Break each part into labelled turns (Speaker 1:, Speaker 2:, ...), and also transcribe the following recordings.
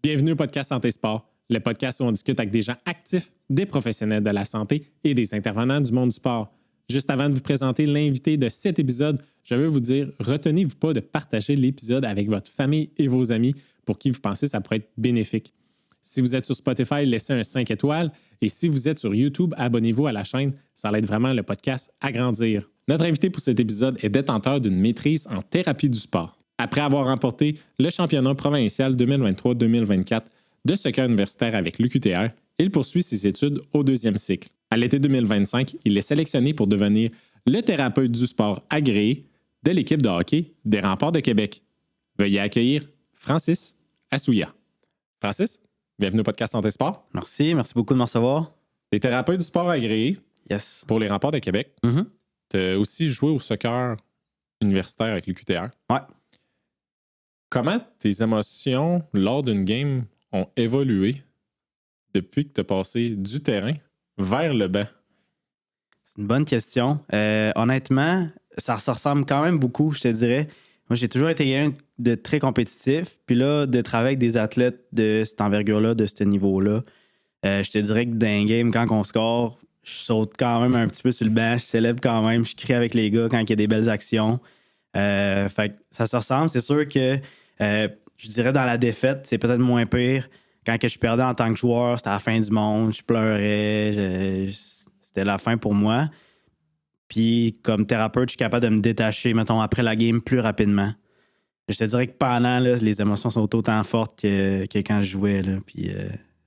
Speaker 1: Bienvenue au podcast Santé Sport, le podcast où on discute avec des gens actifs, des professionnels de la santé et des intervenants du monde du sport. Juste avant de vous présenter l'invité de cet épisode, je veux vous dire, retenez-vous pas de partager l'épisode avec votre famille et vos amis pour qui vous pensez que ça pourrait être bénéfique. Si vous êtes sur Spotify, laissez un 5 étoiles et si vous êtes sur YouTube, abonnez-vous à la chaîne, ça aide vraiment le podcast à grandir. Notre invité pour cet épisode est détenteur d'une maîtrise en thérapie du sport. Après avoir remporté le championnat provincial 2023-2024 de soccer universitaire avec l'UQTR, il poursuit ses études au deuxième cycle. À l'été 2025, il est sélectionné pour devenir le thérapeute du sport agréé de l'équipe de hockey des Remparts de Québec. Veuillez accueillir Francis Assouya. Francis, bienvenue au podcast Santé Sport.
Speaker 2: Merci beaucoup de me recevoir.
Speaker 1: Tu es thérapeute du sport agréé
Speaker 2: Yes.
Speaker 1: pour les Remparts de Québec.
Speaker 2: Mm-hmm.
Speaker 1: Tu as aussi joué au soccer universitaire avec l'UQTR.
Speaker 2: Ouais.
Speaker 1: Comment tes émotions lors d'une game ont évolué depuis que tu as passé du terrain vers le banc?
Speaker 2: C'est une bonne question. Honnêtement, ça ressemble quand même beaucoup, je te dirais. Moi, j'ai toujours été quelqu'un de très compétitif. Puis là, de travailler avec des athlètes de cette envergure-là, de ce niveau-là, je te dirais que dans un game, quand on score, je saute quand même un petit peu sur le banc, je célèbre quand même, je crie avec les gars quand il y a des belles actions. Fait que ça se ressemble. C'est sûr que je dirais dans la défaite, c'est peut-être moins pire. Quand que je perdais en tant que joueur, c'était la fin du monde, je pleurais, c'était la fin pour moi. Puis comme thérapeute, je suis capable de me détacher, mettons, après la game plus rapidement. Je te dirais que pendant, là, les émotions sont autant fortes que quand je jouais. Là, puis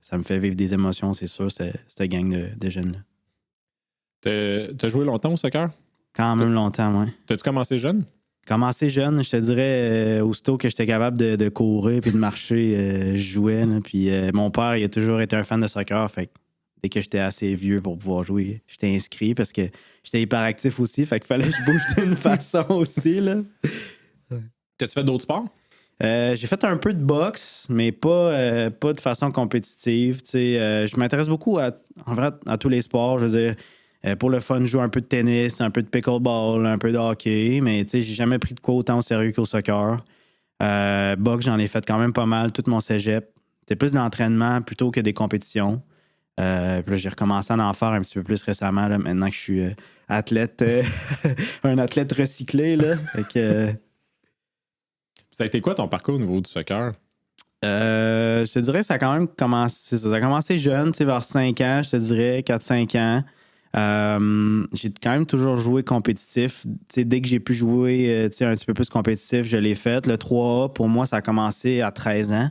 Speaker 2: ça me fait vivre des émotions, c'est sûr, cette gang de jeunes-là.
Speaker 1: T'as joué longtemps au soccer?
Speaker 2: Quand même longtemps, oui.
Speaker 1: T'as-tu commencé jeune?
Speaker 2: Commencé jeune, je te dirais, aussitôt que j'étais capable de courir puis de marcher, je jouais. Là, puis mon père, il a toujours été un fan de soccer. Fait que dès que j'étais assez vieux pour pouvoir jouer, j'étais inscrit parce que j'étais hyperactif aussi. Fait qu'il fallait que je bouge d'une façon aussi. Là.
Speaker 1: T'as-tu fait d'autres sports?
Speaker 2: J'ai fait un peu de boxe, mais pas de façon compétitive. Je m'intéresse beaucoup en vrai, à tous les sports. Je veux dire, pour le fun, je joue un peu de tennis, un peu de pickleball, un peu de hockey, mais j'ai jamais pris de quoi autant au sérieux qu'au soccer. Boxe, j'en ai fait quand même pas mal, tout mon cégep. C'était plus d'entraînement plutôt que des compétitions. Puis là, j'ai recommencé à en faire un petit peu plus récemment, là, maintenant que je suis athlète, un athlète recyclé. Là. Fait que,
Speaker 1: Ça a été quoi ton parcours au niveau du soccer?
Speaker 2: je te dirais que ça a quand même commencé, ça a commencé jeune, vers 5 ans, je te dirais, 4-5 ans. J'ai quand même toujours joué compétitif. Dès que j'ai pu jouer un petit peu plus compétitif, je l'ai fait. Le 3A, pour moi, ça a commencé à 13 ans.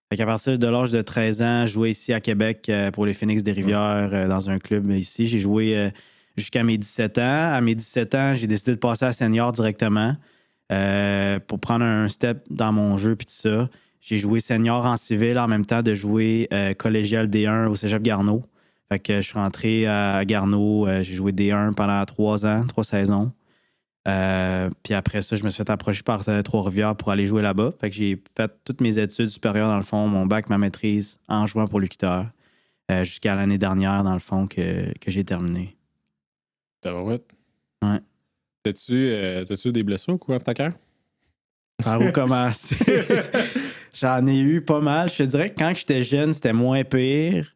Speaker 2: Fait qu'à partir de l'âge de 13 ans, je jouais ici à Québec pour les Phoenix des Rivières dans un club ici. J'ai joué jusqu'à mes 17 ans. À mes 17 ans, j'ai décidé de passer à senior directement pour prendre un step dans mon jeu puis tout ça. J'ai joué senior en civil en même temps de jouer collégial D1 au Cégep Garneau. Fait que je suis rentré à Garneau, j'ai joué D1 pendant 3 ans, 3 saisons. Puis après ça, je me suis fait approcher par Trois-Rivières pour aller jouer là-bas. Fait que j'ai fait toutes mes études supérieures, dans le fond, mon bac, ma maîtrise, en jouant pour l'UQTR, jusqu'à l'année dernière, dans le fond, que j'ai terminé.
Speaker 1: Tabarouette.
Speaker 2: Ouais.
Speaker 1: T'as-tu des blessures au cours de ta carrière?
Speaker 2: Par où commencer? J'en ai eu pas mal. Je te dirais que quand j'étais jeune, c'était moins pire.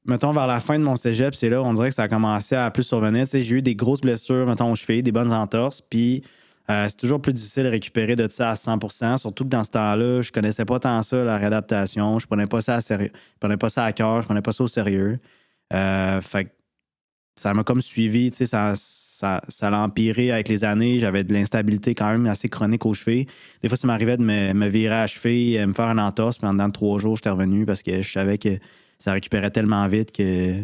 Speaker 2: Mettons, vers la fin de mon cégep, c'est là, on dirait que ça a commencé à plus survenir. J'ai eu des grosses blessures, mettons, aux chevilles, des bonnes entorses, puis c'est toujours plus difficile de récupérer de ça à 100%, surtout que dans ce temps-là, je connaissais pas tant ça, la réadaptation. Je prenais pas ça à sérieux. Je prenais pas ça à cœur, je prenais pas ça au sérieux. Fait que ça m'a comme suivi, ça l'a empiré avec les années. J'avais de l'instabilité quand même assez chronique aux chevilles. Des fois, ça m'arrivait de me virer à la cheville, me faire un entorse, puis en dedans de 3 jours, j'étais revenu parce que je savais que ça récupérait tellement vite que...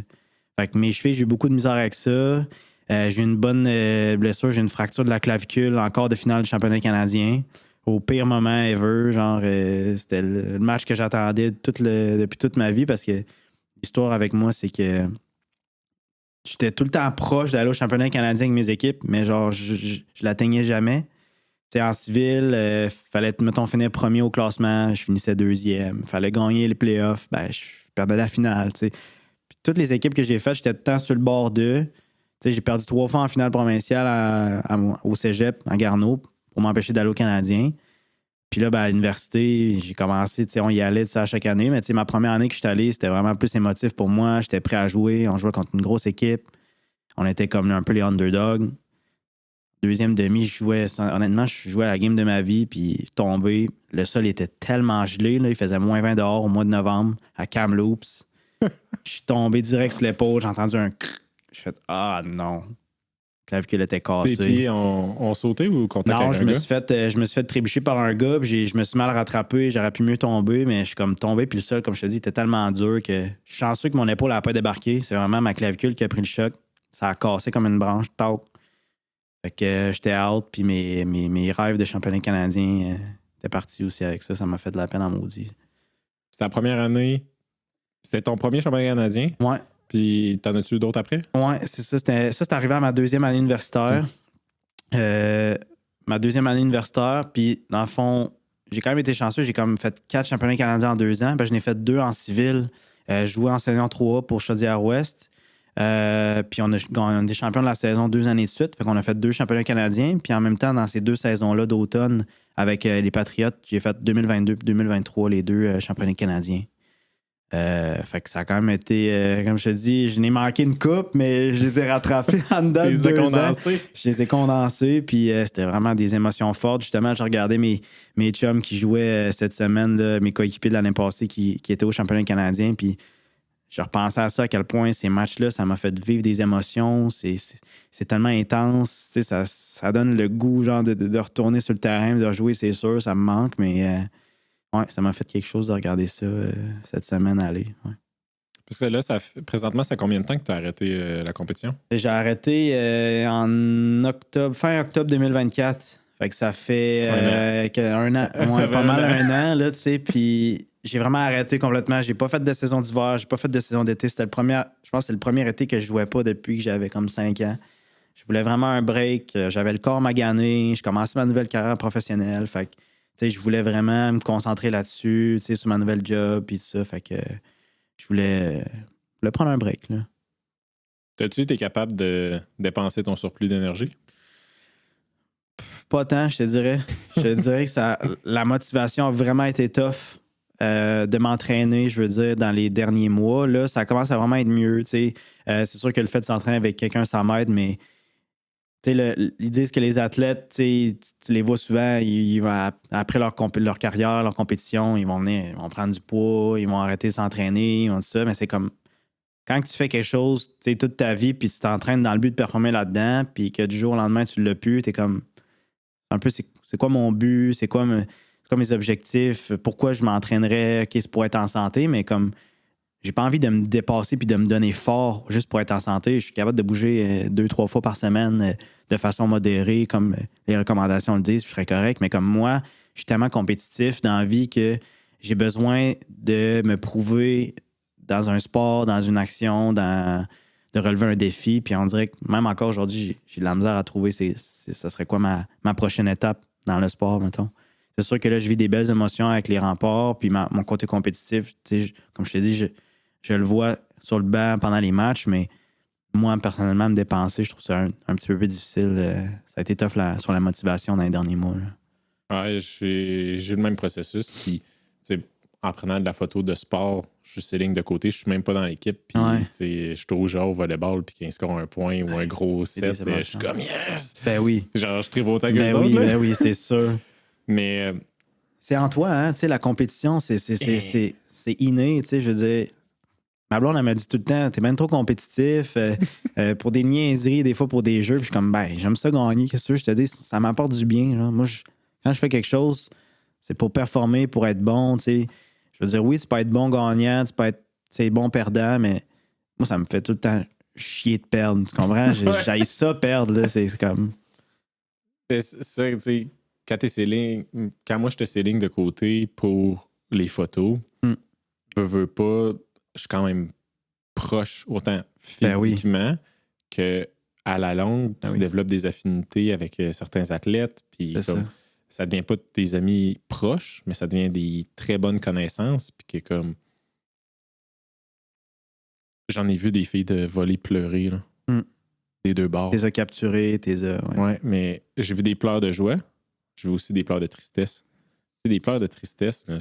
Speaker 2: Fait que mes chevilles, j'ai eu beaucoup de misère avec ça. J'ai eu une bonne blessure. J'ai une fracture de la clavicule encore de finale du championnat canadien. Au pire moment ever. Genre, c'était le match que j'attendais depuis toute ma vie parce que l'histoire avec moi, c'est que j'étais tout le temps proche d'aller au championnat canadien avec mes équipes, mais genre, je l'atteignais jamais. T'sais, en civil, fallait, mettons, finir premier au classement. Je finissais deuxième. Fallait gagner les playoffs. Je perdais la finale. T'sais. Puis toutes les équipes que j'ai faites, j'étais tout le temps sur le bord d'eux. J'ai perdu 3 fois en finale provinciale au Cégep, à Garneau, pour m'empêcher d'aller au Canadien. Puis là, à l'université, j'ai commencé, on y allait à chaque année, mais ma première année que je suis allé, c'était vraiment plus émotif pour moi. J'étais prêt à jouer. On jouait contre une grosse équipe. On était comme un peu les underdogs. Deuxième demi, honnêtement, je jouais à la game de ma vie, puis tombé. Le sol était tellement gelé, là, il faisait moins 20 dehors au mois de novembre à Kamloops. Je suis tombé direct sur l'épaule, j'ai entendu un crrr. Je fait ah non. Le clavicule était cassé.
Speaker 1: Tes pieds ont sauté ou contact
Speaker 2: Non,
Speaker 1: avec
Speaker 2: je
Speaker 1: un
Speaker 2: me
Speaker 1: gars?
Speaker 2: suis fait trébucher par un gars, puis je me suis mal rattrapé, j'aurais pu mieux tomber, mais je suis comme tombé, puis le sol, comme je te dis, était tellement dur que je suis chanceux que mon épaule n'a pas débarqué. C'est vraiment ma clavicule qui a pris le choc. Ça a cassé comme une branche, tac. Fait que j'étais out, puis mes rêves de championnat canadien étaient partis aussi avec ça. Ça m'a fait de la peine en maudit.
Speaker 1: C'était la première année. C'était ton premier championnat canadien?
Speaker 2: Ouais.
Speaker 1: Puis t'en as-tu eu d'autres après?
Speaker 2: Ouais, c'est ça. C'est arrivé à ma deuxième année universitaire. Ma deuxième année universitaire, puis dans le fond, j'ai quand même été chanceux. J'ai comme fait 4 championnats canadiens en 2 ans. Ben, je n'ai fait 2 en civil. Je jouais en senior 3A pour Chaudière-Ouest. Puis on a été champions de la saison 2 années de suite. Fait qu'on a fait 2 championnats canadiens. Puis en même temps, dans ces 2 saisons-là d'automne, avec les Patriotes, j'ai fait 2022 et 2023, les 2 championnats canadiens. Fait que ça a quand même été, comme je te dis, je n'ai manqué une coupe, mais je les ai rattrapés en dedans de 2 ans. Je les ai condensés, puis c'était vraiment des émotions fortes. Justement, j'ai regardé mes chums qui jouaient cette semaine, là, mes coéquipiers de l'année passée qui étaient au championnat canadien, puis je repensais à ça, à quel point ces matchs-là, ça m'a fait vivre des émotions. C'est tellement intense. Ça donne le goût genre, de retourner sur le terrain, de rejouer, c'est sûr, ça me manque, mais ouais, ça m'a fait quelque chose de regarder ça cette semaine aller. Ouais.
Speaker 1: Parce que là, présentement, ça fait combien de temps que tu as arrêté la compétition?
Speaker 2: J'ai arrêté fin octobre 2024. Fait que ça fait un an. Ouais, pas mal un an, là, tu sais. Puis j'ai vraiment arrêté complètement. J'ai pas fait de saison d'hiver, j'ai pas fait de saison d'été. Je pense que c'est le premier été que je jouais pas depuis que j'avais comme 5 ans. Je voulais vraiment un break. J'avais le corps magané. Je commençais ma nouvelle carrière professionnelle. Fait que, tu sais, je voulais vraiment me concentrer là-dessus, tu sais, sur ma nouvelle job, puis tout ça. Fait que je voulais prendre un break, là.
Speaker 1: As-tu été capable de dépenser ton surplus d'énergie?
Speaker 2: Pas tant, je te dirais. Je te dirais que la motivation a vraiment été tough de m'entraîner, je veux dire, dans les derniers mois. Là, ça commence à vraiment être mieux. C'est sûr que le fait de s'entraîner avec quelqu'un, ça m'aide, mais ils disent que les athlètes, tu les vois souvent, ils vont, après leur carrière, leur compétition, ils vont venir, ils vont prendre du poids, ils vont arrêter de s'entraîner, ils vont tout ça, mais c'est comme quand tu fais quelque chose toute ta vie, puis tu t'entraînes dans le but de performer là-dedans, puis que du jour au lendemain, tu l'as plus, t'es comme un peu, c'est quoi mon but, c'est quoi mes objectifs, pourquoi je m'entraînerais, OK, c'est pour être en santé, mais comme j'ai pas envie de me dépasser puis de me donner fort juste pour être en santé. Je suis capable de bouger 2-3 fois par semaine de façon modérée, comme les recommandations le disent, je serais correct, mais comme moi, je suis tellement compétitif dans la vie que j'ai besoin de me prouver dans un sport, dans une action, de relever un défi. Puis on dirait que même encore aujourd'hui, j'ai de la misère à trouver ça serait quoi ma prochaine étape dans le sport, mettons. C'est sûr que là, je vis des belles émotions avec les remparts, puis mon côté compétitif, comme je t'ai dit, je le vois sur le banc pendant les matchs, mais moi, personnellement, me dépenser, je trouve ça un petit peu plus difficile. Ça a été tough sur la motivation dans les derniers mois. Là.
Speaker 1: Ouais, j'ai le même processus. Puis, en prenant de la photo de sport, je suis ces lignes de côté, je suis même pas dans l'équipe. Puis, je suis au genre au volleyball, puis qu'il score un point ou un gros set, je suis comme yes!
Speaker 2: Ben oui.
Speaker 1: Genre, je tripe autant que
Speaker 2: les
Speaker 1: autres.
Speaker 2: Ben oui, c'est sûr.
Speaker 1: Mais.
Speaker 2: C'est en toi, hein? Tu sais, la compétition, c'est inné, tu sais, je veux dire. Ma blonde, elle m'a dit tout le temps, t'es même trop compétitif pour des niaiseries, des fois pour des jeux. Puis je suis comme, j'aime ça gagner. Qu'est-ce que je te dis? Ça m'apporte du bien. Genre. Moi, quand je fais quelque chose, c'est pour performer, pour être bon. T'sais. Je veux dire, oui, tu peux être bon gagnant, tu peux être bon perdant, mais moi, ça me fait tout le temps chier de perdre. Tu comprends? J'haïs ça perdre. Là. C'est comme.
Speaker 1: C'est ça, tu sais, quand moi, je te ligne de côté pour les photos, je veux pas. Je suis quand même proche, autant physiquement que à la longue, tu développes des affinités avec certains athlètes. Puis ça devient pas tes amis proches, mais ça devient des très bonnes connaissances. Puis que comme. J'en ai vu des filles de voler pleurer, là. Des deux bords.
Speaker 2: T'es capturé,
Speaker 1: Ouais, mais j'ai vu des pleurs de joie. J'ai vu aussi des pleurs de tristesse. des pleurs de tristesse. Là,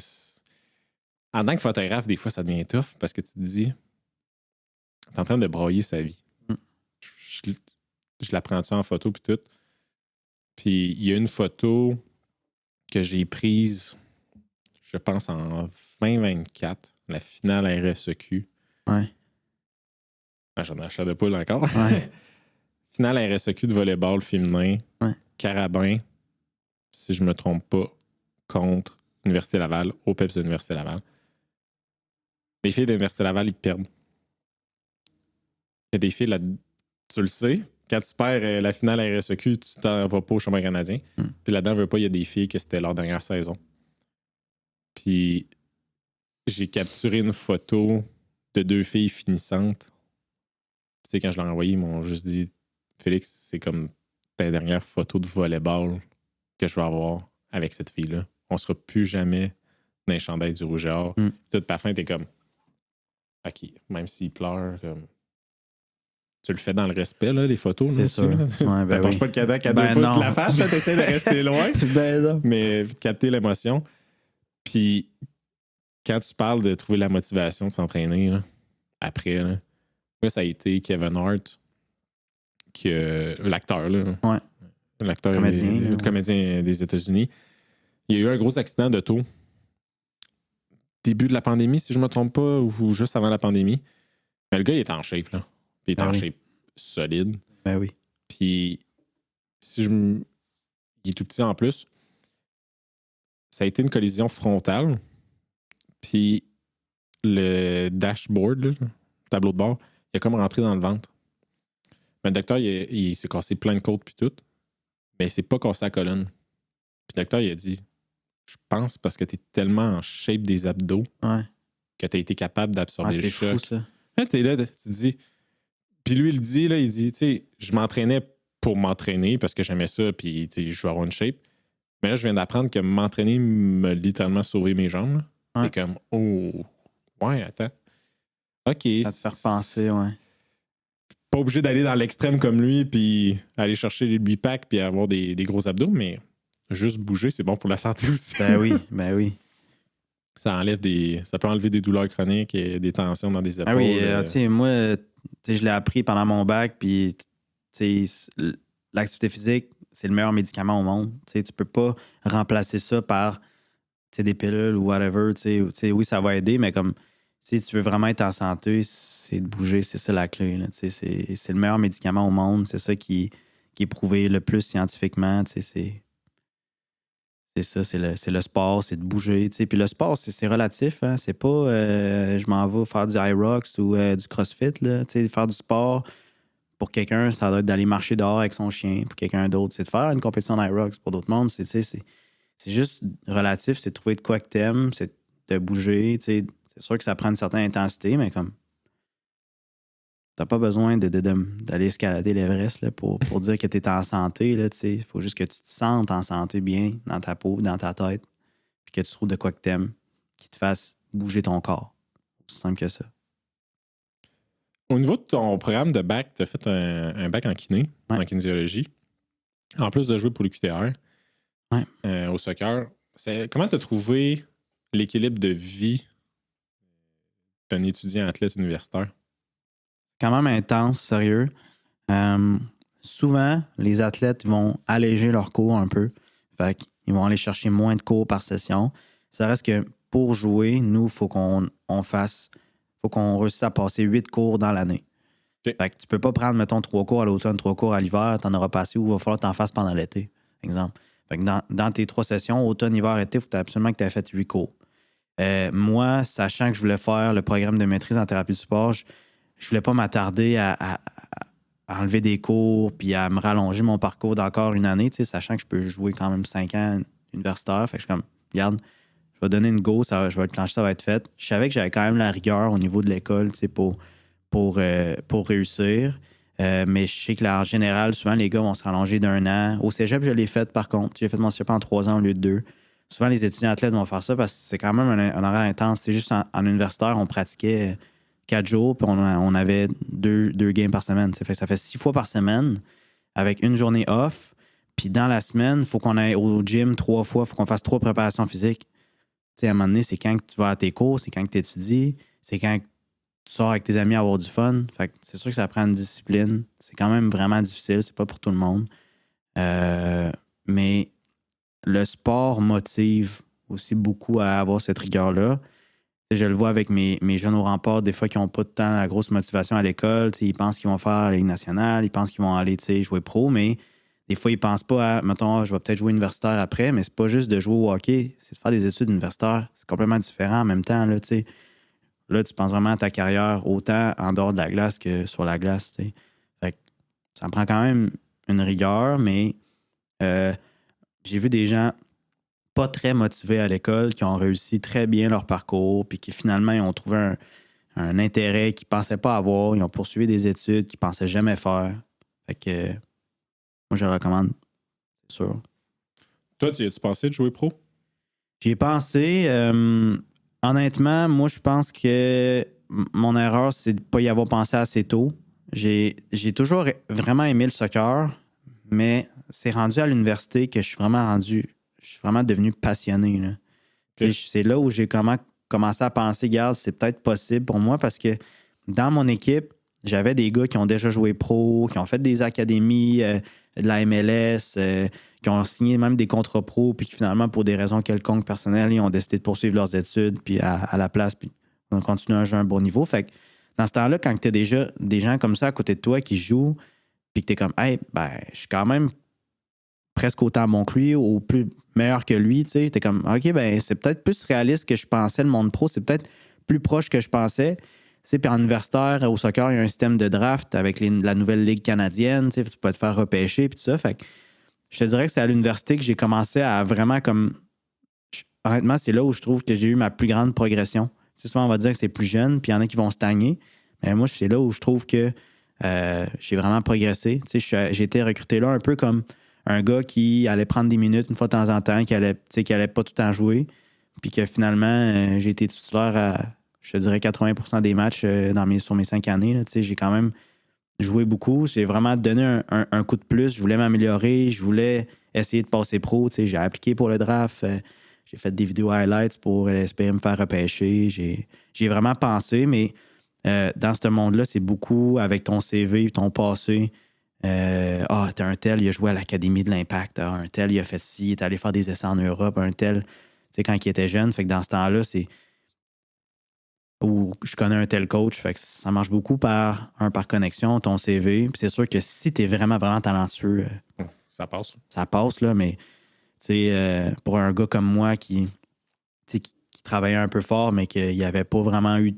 Speaker 1: en tant que photographe, des fois, ça devient tough parce que tu te dis, t'es en train de broyer sa vie. Je la prends-tu en photo puis tout. Puis il y a une photo que j'ai prise, je pense, en 2024, la finale RSEQ.
Speaker 2: Ouais.
Speaker 1: J'en ai acheté de poule encore.
Speaker 2: Ouais.
Speaker 1: Finale RSEQ de volleyball féminin.
Speaker 2: Ouais.
Speaker 1: Carabin, si je me trompe pas, contre Université Laval, au PEPS de l'Université Laval. Les filles de l'Université Laval, ils perdent. Il y a des filles là, tu le sais, quand tu perds la finale RSEQ, tu t'en vas pas au championnat canadien. Puis là-dedans, il y a des filles que c'était leur dernière saison. Puis j'ai capturé une photo de 2 filles finissantes. Tu sais, quand je l'ai envoyé, ils m'ont juste dit, Félix, c'est comme ta dernière photo de volleyball que je vais avoir avec cette fille-là. On sera plus jamais dans les chandails du Rouge et Or. Tout à la fin, t'es comme, OK, même s'il pleure, comme... Tu le fais dans le respect, là, les photos.
Speaker 2: C'est sûr.
Speaker 1: Ouais, t'approches pas le Kodak à 2 pouces de la face, tu essaies de rester loin. Mais capter l'émotion. Puis quand tu parles de trouver la motivation de s'entraîner, là, après, là, moi, ça a été Kevin Hart, l'acteur, là.
Speaker 2: Ouais.
Speaker 1: L'acteur,
Speaker 2: le
Speaker 1: comédien des États-Unis. Il y a eu un gros accident d'auto. Début de la pandémie, si je me trompe pas, ou juste avant la pandémie. Mais le gars, il est en shape, là. Puis il est en shape solide.
Speaker 2: Ben oui.
Speaker 1: Puis, il est tout petit en plus. Ça a été une collision frontale. Puis, le dashboard, là, le tableau de bord, il a comme rentré dans le ventre. Mais le docteur, il s'est cassé plein de côtes puis tout. Mais il s'est pas cassé la colonne. Puis le docteur, il a dit, je pense parce que tu es tellement en shape des abdos que tu as été capable d'absorber le choc.
Speaker 2: C'est fou, ça.
Speaker 1: Là, tu es là, tu te dis... Puis lui, il dit, tu sais, je m'entraînais pour m'entraîner parce que j'aimais ça, puis tu sais, je veux avoir une shape. Mais là, je viens d'apprendre que m'entraîner m'a littéralement sauvé mes jambes. C'est comme, oh, ouais, attends. OK.
Speaker 2: Ça te fait repenser,
Speaker 1: Pas obligé d'aller dans l'extrême comme lui, puis aller chercher les 8 packs, puis avoir des gros abdos, mais juste bouger, c'est bon pour la santé aussi.
Speaker 2: Ben oui.
Speaker 1: Ça peut enlever des douleurs chroniques et des tensions dans des épaules.
Speaker 2: Ah oui, tu sais, moi, je l'ai appris pendant mon bac, puis l'activité physique, c'est le meilleur médicament au monde. Tu peux pas remplacer ça par des pilules ou whatever. Oui, ça va aider, mais comme si tu veux vraiment être en santé, c'est de bouger, c'est ça la clé. Là, c'est le meilleur médicament au monde. C'est ça qui est prouvé le plus scientifiquement. C'est ça, c'est le sport, c'est de bouger. Puis le sport, c'est relatif. Hein? C'est pas je m'en vais faire du Hyrox ou du CrossFit. Là. Faire du sport, pour quelqu'un, ça doit être d'aller marcher dehors avec son chien. Pour quelqu'un d'autre, c'est de faire une compétition d'Hyrox. Pour d'autres mondes, c'est juste relatif. C'est de trouver de quoi que t'aimes, c'est de bouger. C'est sûr que ça prend une certaine intensité, mais comme t'as pas besoin d'aller escalader l'Everest là, pour dire que tu es en santé. Il faut juste que tu te sentes en santé bien dans ta peau, dans ta tête, puis que tu trouves de quoi que t'aimes, qui te fasse bouger ton corps. C'est simple que ça.
Speaker 1: Au niveau de ton programme de bac, tu as fait un bac en kiné, en kinésiologie, en plus de jouer pour le QTR au soccer. Comment tu as trouvé l'équilibre de vie d'un étudiant athlète universitaire?
Speaker 2: Quand même intense, sérieux. Souvent, les athlètes vont alléger leurs cours un peu. Fait qu'ils vont aller chercher moins de cours par session. Ça reste que pour jouer, nous, il faut qu'on réussisse à passer 8 cours dans l'année. Okay. Fait que tu peux pas prendre, mettons, 3 cours à l'automne, 3 cours à l'hiver, t'en auras passé ou il va falloir que t'en fasses pendant l'été, exemple. Fait que dans tes 3 sessions, automne, hiver, été, il faut absolument que tu aies fait 8 cours. Moi, sachant que je voulais faire le programme de maîtrise en thérapie du sport, je voulais pas m'attarder à enlever des cours puis à me rallonger mon parcours d'encore une année, sachant que je peux jouer quand même 5 ans universitaire. Fait que je suis comme, regarde, je vais donner une go, je vais clencher, ça va être fait. Je savais que j'avais quand même la rigueur au niveau de l'école pour réussir. Mais je sais que là, en général, souvent, les gars vont se rallonger d'1 an. Au cégep, je l'ai fait, par contre. J'ai fait mon cégep en 3 ans au lieu de 2. Souvent, les étudiants athlètes vont faire ça parce que c'est quand même un horaire intense. C'est juste en universitaire, on pratiquait 4 jours, puis on avait 2 games par semaine. Ça fait 6 fois par semaine avec une journée off. Puis dans la semaine, il faut qu'on aille au gym 3 fois, il faut qu'on fasse 3 préparations physiques. Tu sais, à un moment donné, c'est quand que tu vas à tes cours, c'est quand que tu étudies, c'est quand que tu sors avec tes amis à avoir du fun. Fait que c'est sûr que ça prend une discipline. C'est quand même vraiment difficile, c'est pas pour tout le monde. Mais le sport motive aussi beaucoup à avoir cette rigueur-là. T'sais, je le vois avec mes jeunes au rempart, des fois qui n'ont pas de temps la grosse motivation à l'école. Ils pensent qu'ils vont faire la Ligue nationale, ils pensent qu'ils vont aller jouer pro, mais des fois, ils pensent pas à, mettons, je vais peut-être jouer universitaire après, mais c'est pas juste de jouer au hockey, c'est de faire des études universitaires. C'est complètement différent en même temps. Là, là, tu penses vraiment à ta carrière autant en dehors de la glace que sur la glace. Fait que ça me prend quand même une rigueur, mais j'ai vu des gens pas très motivés à l'école qui ont réussi très bien leur parcours puis qui finalement ils ont trouvé un intérêt qu'ils pensaient pas avoir. Ils ont poursuivi des études qu'ils pensaient jamais faire. Fait que moi, je le recommande, c'est sûr.
Speaker 1: Toi, tu as-tu pensé de jouer pro?
Speaker 2: J'y ai pensé. Honnêtement, moi, je pense que mon erreur, c'est de ne pas y avoir pensé assez tôt. J'ai toujours vraiment aimé le soccer, mais c'est rendu à l'université que je suis vraiment devenu passionné. Là.
Speaker 1: Okay.
Speaker 2: C'est là où j'ai commencé à penser, regarde, c'est peut-être possible pour moi parce que dans mon équipe, j'avais des gars qui ont déjà joué pro, qui ont fait des académies de la MLS, qui ont signé même des contrats pro, puis qui finalement, pour des raisons quelconques personnelles, ils ont décidé de poursuivre leurs études, puis à la place, puis on continue à jouer à un bon niveau. Fait que dans ce temps-là, quand tu as déjà des gens comme ça à côté de toi qui jouent, puis que tu es comme, hey, ben, je suis quand même presque autant bon que lui ou plus meilleur que lui, tu sais, t'es comme, OK, ben, c'est peut-être plus réaliste que je pensais, le monde pro, c'est peut-être plus proche que je pensais. Puis en universitaire, au soccer, il y a un système de draft avec la nouvelle Ligue canadienne, tu peux te faire repêcher, puis tout ça. Fait que je te dirais que c'est à l'université que j'ai commencé à vraiment comme. Honnêtement, c'est là où je trouve que j'ai eu ma plus grande progression. Tu sais, souvent, on va dire que c'est plus jeune, puis il y en a qui vont stagner. Mais moi, c'est là où je trouve que j'ai vraiment progressé. Tu sais, j'ai été recruté là un peu comme un gars qui allait prendre des minutes une fois de temps en temps, qui allait pas tout le temps jouer, puis que finalement, j'ai été titulaire à, je te dirais, 80% des matchs sur mes 5 années. Là, j'ai quand même joué beaucoup. J'ai vraiment donné un coup de plus. Je voulais m'améliorer. Je voulais essayer de passer pro. J'ai appliqué pour le draft. J'ai fait des vidéos highlights pour espérer me faire repêcher. J'ai vraiment pensé, mais dans ce monde-là, c'est beaucoup avec ton CV, ton passé. T'as un tel, il a joué à l'Académie de l'Impact. Un tel, il a fait ci, il est allé faire des essais en Europe. Un tel, tu sais, quand il était jeune. Fait que dans ce temps-là, c'est où je connais un tel coach. Fait que ça marche beaucoup par connexion, ton CV. Puis c'est sûr que si tu es vraiment, vraiment talentueux,
Speaker 1: ça passe.
Speaker 2: Ça passe, là, mais pour un gars comme moi qui travaillait un peu fort, mais qu'il n'y avait pas vraiment eu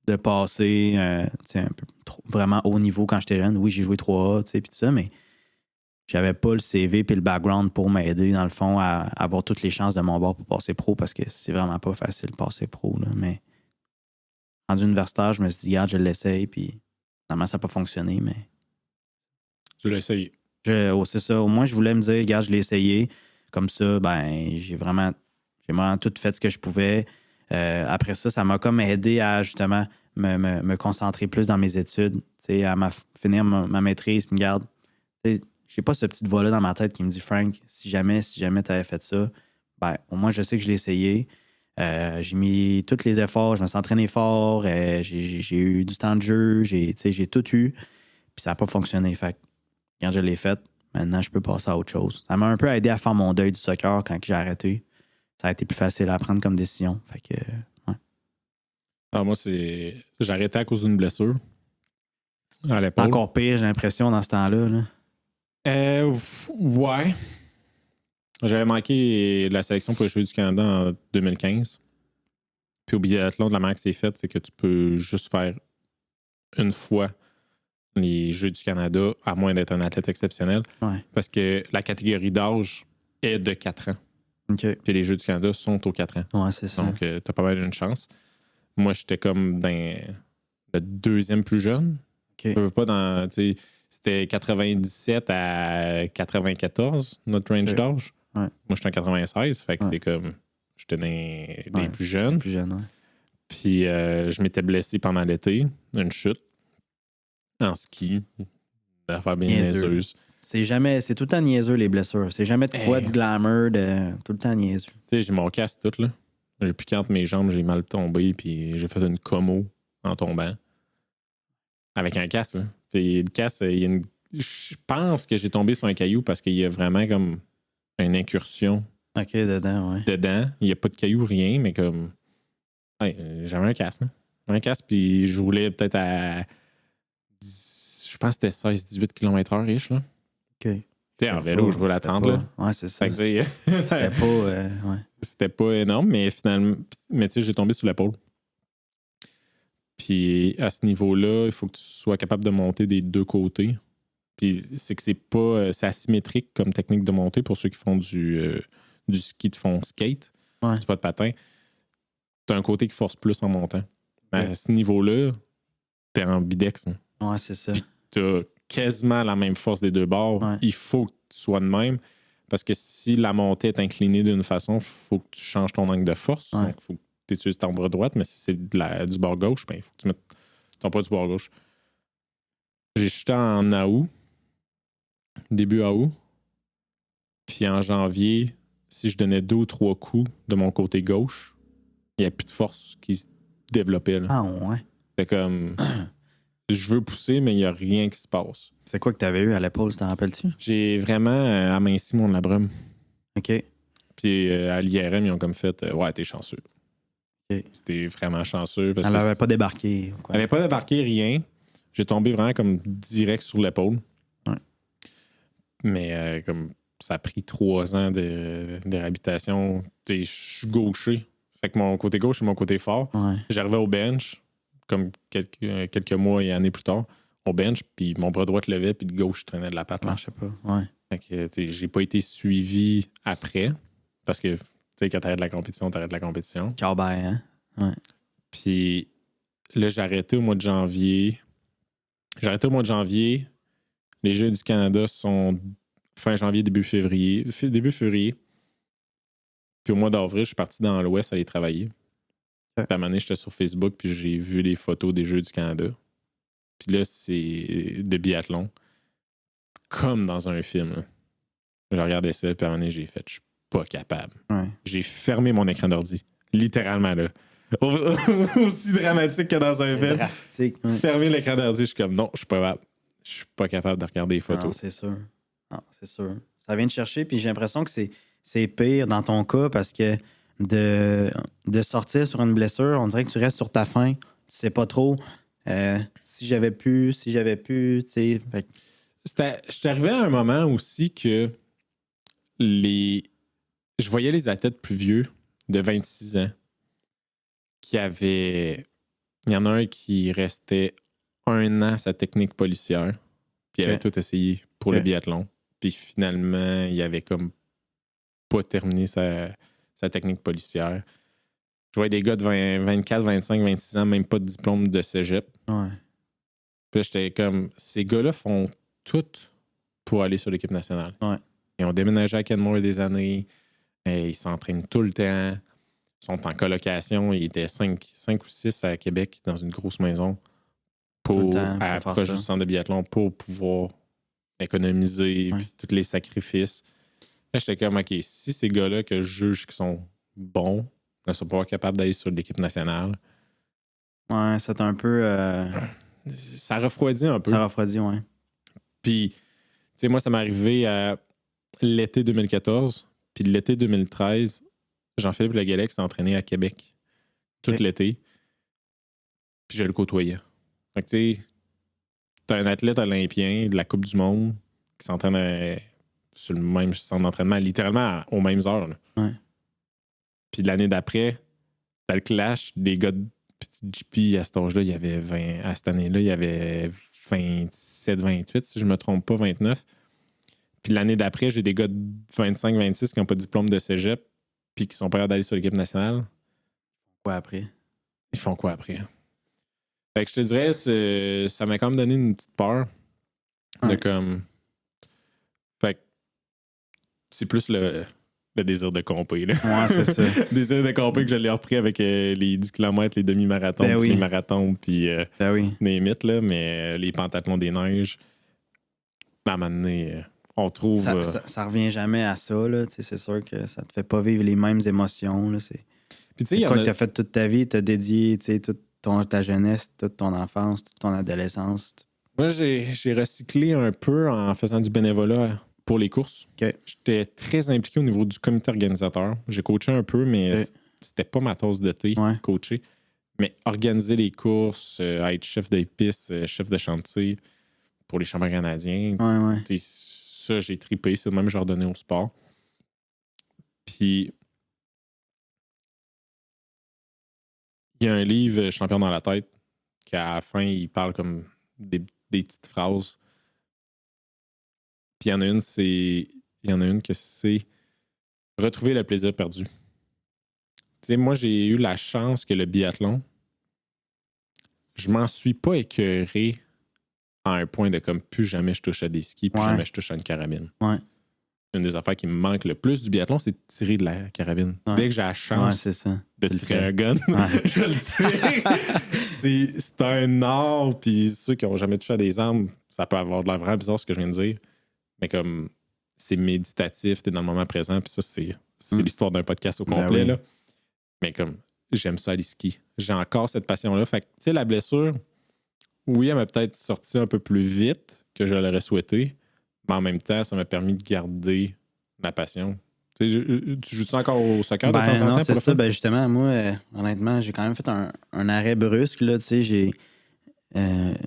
Speaker 2: de passé un peu vraiment haut niveau quand j'étais jeune. Oui, j'ai joué 3A, puis tout ça, mais j'avais pas le CV puis le background pour m'aider, dans le fond, à avoir toutes les chances de mon bord pour passer pro parce que c'est vraiment pas facile de passer pro. Là, mais rendu universitaire, je me suis dit, regarde, je l'essaye, puis finalement, ça n'a pas fonctionné, mais.
Speaker 1: Tu l'as essayé.
Speaker 2: C'est ça. Au moins, je voulais me dire, regarde, je l'ai essayé. Comme ça, ben, j'ai vraiment tout fait ce que je pouvais. Après ça, ça m'a comme aidé à justement me concentrer plus dans mes études, à finir ma maîtrise. Puis, regarde, j'ai pas ce petit voix-là dans ma tête qui me dit, Frank, si jamais tu avais fait ça, ben, au moins, je sais que je l'ai essayé. J'ai mis tous les efforts, je me suis entraîné fort, j'ai eu du temps de jeu, j'ai tout eu, puis ça n'a pas fonctionné. Fait quand je l'ai fait, maintenant, je peux passer à autre chose. Ça m'a un peu aidé à faire mon deuil du soccer quand j'ai arrêté. Ça a été plus facile à prendre comme décision. Fait que, ouais.
Speaker 1: Alors moi, j'ai arrêté à cause d'une blessure à l'épaule.
Speaker 2: Encore pire, j'ai l'impression, dans ce temps-là. Là.
Speaker 1: Ouais. J'avais manqué la sélection pour les Jeux du Canada en 2015. Puis au biathlon, de la manière que c'est fait, c'est que tu peux juste faire une fois les Jeux du Canada, à moins d'être un athlète exceptionnel.
Speaker 2: Ouais.
Speaker 1: Parce que la catégorie d'âge est de 4 ans.
Speaker 2: OK.
Speaker 1: Puis les Jeux du Canada sont aux 4 ans.
Speaker 2: Ouais, c'est ça.
Speaker 1: Donc, t'as pas mal une chance. Moi, j'étais comme dans le deuxième plus jeune.
Speaker 2: OK.
Speaker 1: Je veux pas dans. C'était 97 à 94, notre range d'âge.
Speaker 2: Ouais.
Speaker 1: Moi, j'étais en 96. Fait que c'est comme. J'étais des plus jeunes.
Speaker 2: Plus jeunes, ouais.
Speaker 1: Puis, je m'étais blessé pendant l'été, une chute en ski, d'affaires bien niaiseuses.
Speaker 2: C'est tout le temps niaiseux, les blessures. C'est jamais de quoi de glamour, tout le temps niaiseux.
Speaker 1: Tu sais, j'ai mon casque tout, là. J'ai piqué entre mes jambes, j'ai mal tombé, puis j'ai fait une commo en tombant. Avec un casque, là. Puis le casque, il y a une... Je pense que j'ai tombé sur un caillou parce qu'il y a vraiment comme une incursion
Speaker 2: OK, dedans, ouais.
Speaker 1: dedans. Il n'y a pas de caillou, rien, mais comme... Ouais, j'avais un casque, là. Un casque, puis je roulais peut-être à... Je pense que c'était 16-18 km/h, riche, là.
Speaker 2: OK.
Speaker 1: Tu sais, en vélo, je roule à 30, là.
Speaker 2: Ouais, c'est ça.
Speaker 1: Fait que, tu sais,
Speaker 2: C'était pas... ouais.
Speaker 1: C'était pas énorme, mais finalement... Mais tu sais, j'ai tombé sur l'épaule. Puis à ce niveau-là, il faut que tu sois capable de monter des deux côtés. Puis c'est que c'est asymétrique comme technique de monter pour ceux qui font du ski de fond skate.
Speaker 2: Ouais.
Speaker 1: C'est pas de patin. T'as un côté qui force plus en montant. Mais à ce niveau-là, t'es en bidex. Hein.
Speaker 2: Ouais, c'est ça.
Speaker 1: Puis t'as quasiment la même force des deux bords.
Speaker 2: Ouais.
Speaker 1: Il faut que tu sois de même. Parce que si la montée est inclinée d'une façon, il faut que tu changes ton angle de force.
Speaker 2: Ouais.
Speaker 1: Donc, il faut que tu utilises ton bras droite. Mais si c'est du bord gauche, ben, il faut que tu mettes ton bras du bord gauche. J'ai jeté en août, début août. Puis en janvier, si je donnais 2 ou 3 coups de mon côté gauche, il n'y a plus de force qui se développait. Là.
Speaker 2: Ah, ouais.
Speaker 1: C'était comme... je veux pousser, mais il n'y a rien qui se passe.
Speaker 2: C'est quoi que tu avais eu à l'épaule, t'en rappelles-tu?
Speaker 1: J'ai vraiment aminci mon labrum.
Speaker 2: OK.
Speaker 1: Puis à l'IRM, ils ont comme fait ouais, t'es chanceux.
Speaker 2: OK.
Speaker 1: C'était vraiment chanceux. Parce
Speaker 2: Elle
Speaker 1: que
Speaker 2: n'avait pas débarqué.
Speaker 1: elle n'avait pas débarqué, rien. J'ai tombé vraiment comme direct sur l'épaule.
Speaker 2: Ouais.
Speaker 1: Mais comme ça a pris 3 ans de réhabilitation, je suis gaucher. Fait que mon côté gauche, c'est mon côté fort.
Speaker 2: Ouais.
Speaker 1: J'arrivais au bench, comme quelques mois et années plus tard, au bench, puis mon bras droit levait, puis le gauche traînait de la patte.
Speaker 2: Ça marchait pas. Ouais.
Speaker 1: Fait que, tu sais, j'ai pas été suivi après, parce que, tu sais, quand t'arrêtes la compétition, t'arrêtes la compétition.
Speaker 2: Ciao, bye, hein? Ouais.
Speaker 1: Puis là, j'ai arrêté au mois de janvier. Les Jeux du Canada sont fin janvier, début février. Puis au mois d'avril, je suis parti dans l'Ouest aller travailler. Puis à un moment donné, j'étais sur Facebook, puis j'ai vu les photos des Jeux du Canada. Puis là, c'est de biathlon. Comme dans un film. Là. Je regardais ça, puis à un moment donné, j'ai fait, je suis pas capable.
Speaker 2: Ouais.
Speaker 1: J'ai fermé mon écran d'ordi. Littéralement, là. Aussi dramatique que dans un film.
Speaker 2: Drastique. Ouais.
Speaker 1: Fermer l'écran d'ordi, je suis comme, non, je suis pas capable. Je suis pas capable de regarder les photos.
Speaker 2: Non, c'est sûr. Non, c'est sûr. Ça vient de chercher, puis j'ai l'impression que c'est pire dans ton cas parce que de sortir sur une blessure, on dirait que tu restes sur ta faim. Tu sais pas trop si j'avais pu, tu sais.
Speaker 1: J'étais arrivé à un moment aussi que je voyais les athlètes plus vieux, de 26 ans, qui avaient... Il y en a un qui restait 1 an sa technique policière, puis il avait tout essayé pour le biathlon. Puis finalement, il avait comme pas terminé sa technique policière. Je voyais des gars de 24, 25, 26 ans, même pas de diplôme de cégep.
Speaker 2: Ouais.
Speaker 1: Puis j'étais comme, ces gars-là font tout pour aller sur l'équipe nationale.
Speaker 2: Ouais.
Speaker 1: Ils ont déménagé à Kenmore des années, et ils s'entraînent tout le temps, ils sont en colocation, ils étaient 5 ou 6 à Québec dans une grosse maison proche du centre de biathlon pour pouvoir économiser puis tous les sacrifices. Là, j'étais comme, OK, si ces gars-là que je juge qui sont bons ne sont pas capables d'aller sur l'équipe nationale.
Speaker 2: Ouais, c'est un peu...
Speaker 1: Ça refroidit un peu.
Speaker 2: Ça refroidit, ouais.
Speaker 1: Puis, tu sais, moi, ça m'est arrivé à l'été 2014. Puis l'été 2013, Jean-Philippe Legalec s'est entraîné à Québec tout l'été. Puis je le côtoyais. Fait que, tu sais, t'as un athlète olympien de la Coupe du Monde qui s'entraîne sur le même centre d'entraînement, littéralement aux mêmes heures. Là.
Speaker 2: Ouais.
Speaker 1: Puis l'année d'après, t'as le clash des gars de JP à cet âge-là, il y avait 20. À cette année-là, il y avait 27, 28, si je me trompe pas, 29. Puis l'année d'après, j'ai des gars de 25, 26 qui n'ont pas de diplôme de cégep puis qui sont pas capables d'aller sur l'équipe nationale.
Speaker 2: Quoi après?
Speaker 1: Ils font quoi après? Fait que je te dirais, ça m'a quand même donné une petite peur de comme... Fait que c'est plus le désir de compé, là.
Speaker 2: Ouais, c'est ça.
Speaker 1: Le désir de compé que je l'ai repris avec les 10 km, les demi-marathons, les marathons, puis les mythes, là, mais les pentathlons des neiges. À un moment donné, on trouve...
Speaker 2: Ça revient jamais à ça, là. C'est sûr que ça te fait pas vivre les mêmes émotions, là.
Speaker 1: Puis, tu sais,
Speaker 2: c'est quoi que tu as fait toute ta vie, tu as dédié toute ta jeunesse, toute ton enfance, toute ton adolescence.
Speaker 1: Moi, j'ai recyclé un peu en faisant du bénévolat pour les courses.
Speaker 2: Okay.
Speaker 1: J'étais très impliqué au niveau du comité organisateur. J'ai coaché un peu, mais c'était pas ma tasse de thé, coacher. Mais organiser les courses, être chef de piste, chef de chantier pour les championnats canadiens, ça, j'ai trippé. C'est le même que j'ai redonné au sport. Puis, il y a un livre, Champion dans la tête, qu'à la fin, il parle comme des petites phrases. Puis il y en a une que c'est retrouver le plaisir perdu. Tu sais, moi, j'ai eu la chance que le biathlon, je m'en suis pas écœuré à un point de comme plus jamais je touche à des skis, plus jamais je touche à une carabine.
Speaker 2: Ouais.
Speaker 1: Une des affaires qui me manque le plus du biathlon, c'est de tirer de la carabine. Ouais. Dès que j'ai la chance de tirer un gun, je le tire. C'est un art, puis ceux qui n'ont jamais touché à des armes, ça peut avoir de l'air vraiment bizarre ce que je viens de dire. Mais comme c'est méditatif, t'es dans le moment présent, puis ça, c'est l'histoire d'un podcast au complet. Là. Mais comme j'aime ça aller ski. J'ai encore cette passion-là. Fait que, tu sais, la blessure, oui, elle m'a peut-être sorti un peu plus vite que je l'aurais souhaité, mais en même temps, ça m'a permis de garder ma passion. Tu joues-tu encore au soccer de temps en temps?
Speaker 2: Non, c'est ça. Ben justement, moi, honnêtement, j'ai quand même fait un arrêt brusque. Là,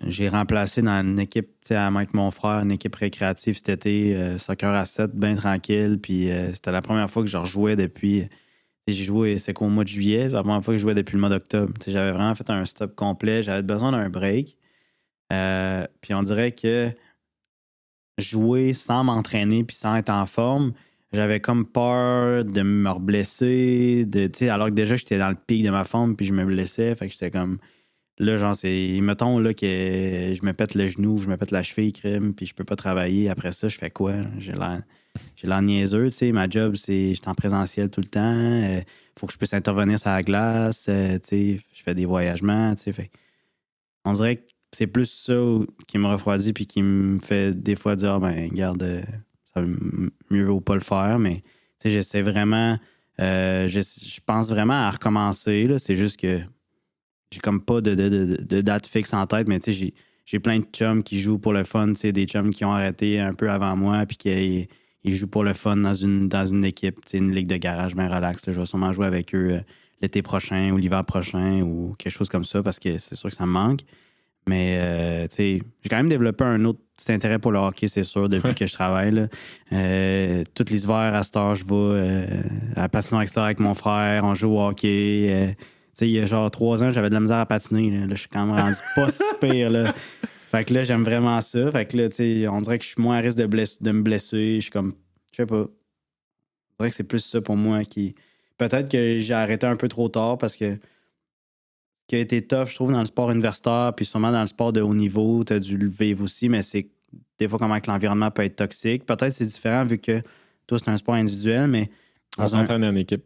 Speaker 2: j'ai remplacé dans une équipe, avec mon frère, une équipe récréative cet été, soccer à 7, bien tranquille. Puis c'était la première fois que je rejouais depuis... J'ai joué, c'est qu'au mois de juillet, c'est la première fois que je jouais depuis le mois d'octobre. J'avais vraiment fait un stop complet. J'avais besoin d'un break. Puis on dirait que jouer sans m'entraîner puis sans être en forme, j'avais comme peur de me reblesser, alors que déjà j'étais dans le pic de ma forme puis je me blessais. Fait que j'étais comme... Là, genre, mettons là, que je me pète le genou, je me pète la cheville, crème, puis je peux pas travailler. Après ça, je fais quoi? J'ai l'air niaiseux, tu sais. Ma job, c'est j'étais en présentiel tout le temps. Faut que je puisse intervenir sur la glace. Tu sais, je fais des voyagements, tu sais. On dirait que c'est plus ça qui me refroidit puis qui me fait des fois dire, regarde, ça mieux vaut pas le faire. Mais, tu sais, j'essaie vraiment... je pense vraiment à recommencer, là. C'est juste que j'ai comme pas de date fixe en tête, mais tu sais, j'ai plein de chums qui jouent pour le fun, tu sais, des chums qui ont arrêté un peu avant moi puis qui ils jouent pour le fun dans une équipe, tu sais, une ligue de garage bien relax. Je vais sûrement jouer avec eux l'été prochain ou l'hiver prochain ou quelque chose comme ça parce que c'est sûr que ça me manque. Mais, tu sais, j'ai quand même développé un autre petit intérêt pour le hockey, c'est sûr, depuis que je travaille. Là. Tout l'hiver, à cette heure, je vais à la patinoire extérieure avec mon frère, on joue au hockey. Tu sais, il y a genre 3 ans, j'avais de la misère à patiner. Là, je suis quand même rendu pas si pire. Là. Fait que là, j'aime vraiment ça. Fait que là, tu sais, on dirait que je suis moins à risque de me blesser. Je suis comme, je sais pas. On dirait que c'est plus ça pour moi qui... Peut-être que j'ai arrêté un peu trop tard parce que ce qui a été tough, je trouve, dans le sport universitaire, puis sûrement dans le sport de haut niveau, tu as dû le vivre aussi, mais c'est des fois comment que l'environnement peut être toxique. Peut-être que c'est différent vu que toi, c'est un sport individuel, mais...
Speaker 1: On s'entraîne en équipe.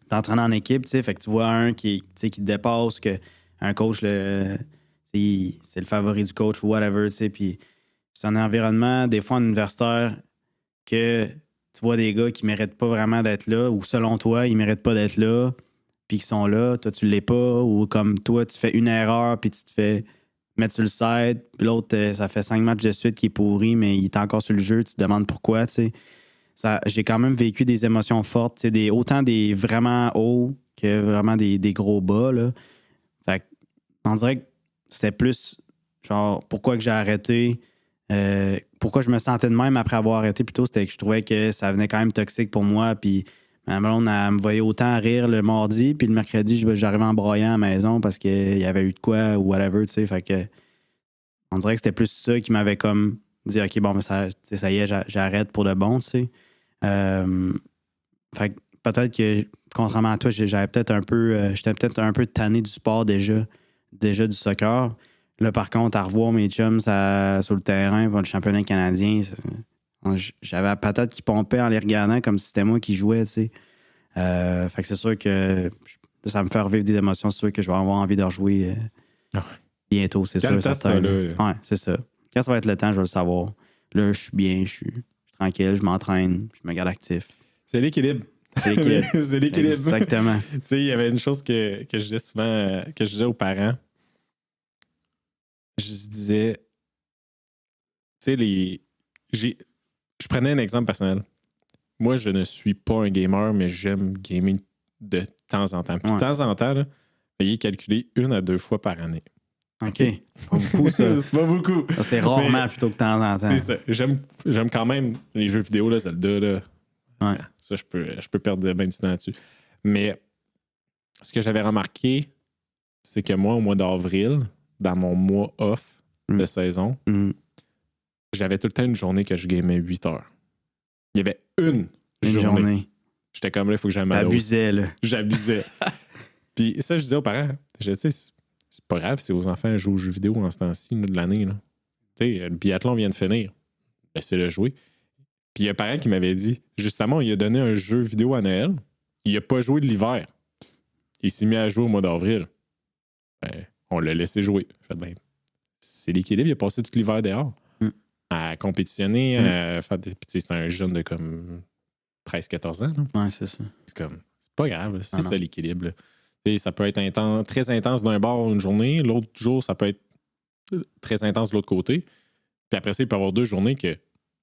Speaker 2: T'entraînes en équipe, tu sais, fait que tu vois un qui te dépasse, que un coach, c'est le favori du coach ou whatever, tu sais, puis c'est un environnement, des fois en universitaire, que tu vois des gars qui méritent pas vraiment d'être là, ou selon toi, ils méritent pas d'être là, puis qui sont là, toi, tu l'es pas, ou comme toi, tu fais une erreur, puis tu te fais mettre sur le side, puis l'autre, ça fait 5 matchs de suite qui est pourri, mais il est encore sur le jeu, tu te demandes pourquoi, tu sais. J'ai quand même vécu des émotions fortes, autant des vraiment hauts que vraiment des gros bas. Là. Fait que, on dirait que c'était plus genre pourquoi que j'ai arrêté, pourquoi je me sentais de même après avoir arrêté plutôt, c'était que je trouvais que ça venait quand même toxique pour moi. Puis ma blonde, elle me voyait autant rire le mardi, puis le mercredi, j'arrivais en broyant à la maison parce qu'il y avait eu de quoi ou whatever, tu sais. Fait que on dirait que c'était plus ça qui m'avait comme dit OK, bon, mais ça y est, j'arrête pour de bon, tu sais. Fait que peut-être que, contrairement à toi, j'étais peut-être un peu tanné du sport déjà du soccer. Là, par contre, à revoir mes chums sur le terrain pour le championnat canadien, j'avais la patate qui pompait en les regardant comme si c'était moi qui jouais, tu sais. Fait que c'est sûr que ça me fait revivre des émotions. C'est sûr que je vais avoir envie de rejouer bientôt, c'est sûr.
Speaker 1: Ouais,
Speaker 2: c'est ça. Quand ça va être le temps, je vais le savoir. là, je suis bien, je suis tranquille, je m'entraîne, je me garde actif.
Speaker 1: C'est l'équilibre.
Speaker 2: C'est l'équilibre.
Speaker 1: C'est l'équilibre.
Speaker 2: Exactement.
Speaker 1: Tu sais, il y avait une chose que je disais souvent, que je disais aux parents. Je disais, tu sais, je prenais un exemple personnel. Moi, je ne suis pas un gamer, mais j'aime gamer de temps en temps. Puis de temps en temps, là, veuillez calculer 1 à 2 fois par année.
Speaker 2: OK. Pas beaucoup, ça.
Speaker 1: C'est pas beaucoup.
Speaker 2: Ça, c'est rarement plutôt que de temps en temps.
Speaker 1: C'est ça. J'aime quand même les jeux vidéo, là, Zelda, là.
Speaker 2: Ouais.
Speaker 1: Ça, je peux perdre bien du temps là-dessus. Mais ce que j'avais remarqué, c'est que moi, au mois d'avril, dans mon mois off de saison, j'avais tout le temps une journée que je gamais 8 heures. Il y avait une journée. J'étais comme là, il faut que j'aille mal.
Speaker 2: T'abusais, là.
Speaker 1: J'abusais. Puis ça, je disais aux parents, je sais, c'est pas grave si vos enfants jouent aux jeux vidéo en ce temps-ci là, de l'année. Tu sais, le biathlon vient de finir. Laissez-le jouer. Puis il y a un parent qui m'avait dit, justement, il a donné un jeu vidéo à Noël. Il a pas joué de l'hiver. Il s'est mis à jouer au mois d'avril. Ben, on l'a laissé jouer. Fait, ben, c'est l'équilibre. Il a passé tout l'hiver dehors à compétitionner. Puis c'est un jeune de comme 13-14 ans. Là.
Speaker 2: Ouais, c'est ça.
Speaker 1: C'est pas grave. Là. C'est ça l'équilibre. Là. Ça peut être très intense d'un bord une journée. L'autre jour, ça peut être très intense de l'autre côté. Puis après ça, il peut y avoir 2 journées que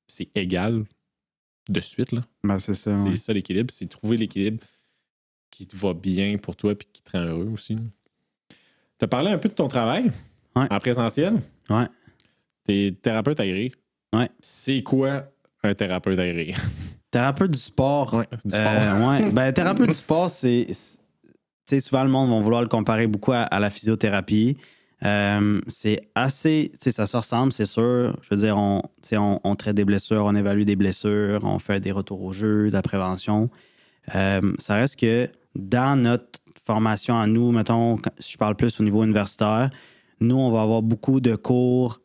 Speaker 1: c'est égal de suite. Là.
Speaker 2: Ben, c'est ça.
Speaker 1: C'est ça l'équilibre. C'est trouver l'équilibre qui te va bien pour toi et qui te rend heureux aussi. Tu as parlé un peu de ton travail en présentiel.
Speaker 2: Ouais.
Speaker 1: T'es thérapeute agréé.
Speaker 2: Ouais.
Speaker 1: C'est quoi un thérapeute agréé?
Speaker 2: Thérapeute du sport.
Speaker 1: Ouais, du sport.
Speaker 2: Ouais. Ben, thérapeute du sport, c'est. Tu sais, souvent, le monde va vouloir le comparer beaucoup à la physiothérapie. C'est assez. Tu sais, ça se ressemble, c'est sûr. Je veux dire, on traite des blessures, on évalue des blessures, on fait des retours au jeu, de la prévention. Ça reste que dans notre formation à nous, mettons, si je parle plus au niveau universitaire, nous, on va avoir beaucoup de cours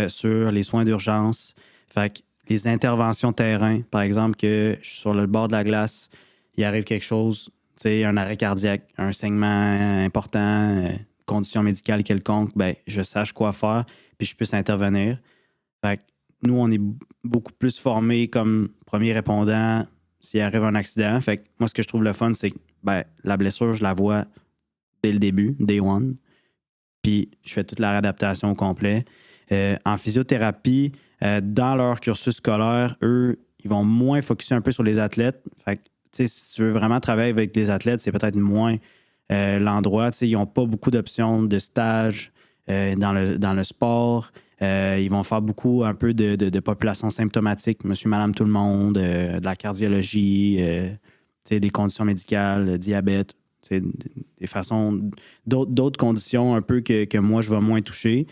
Speaker 2: sur les soins d'urgence. Fait que les interventions terrain, par exemple, que je suis sur le bord de la glace, il arrive quelque chose, tu sais, un arrêt cardiaque, un saignement important, condition médicale quelconque, ben je sache quoi faire, puis je puisse intervenir. Fait que nous, on est beaucoup plus formés comme premier répondant s'il arrive un accident. Fait que moi, ce que je trouve le fun, c'est que la blessure, je la vois dès le début, day one. Puis je fais toute la réadaptation au complet. En physiothérapie, dans leur cursus scolaire, eux, ils vont moins focuser un peu sur les athlètes. Fait que, tu sais, si tu veux vraiment travailler avec des athlètes, c'est peut-être moins l'endroit. Tu sais, ils n'ont pas beaucoup d'options de stage dans le sport. Ils vont faire beaucoup un peu de population symptomatique, monsieur, madame, tout le monde, de la cardiologie, tu sais, des conditions médicales, diabète, tu sais, des façons, d'autres conditions un peu que moi, je vais moins toucher.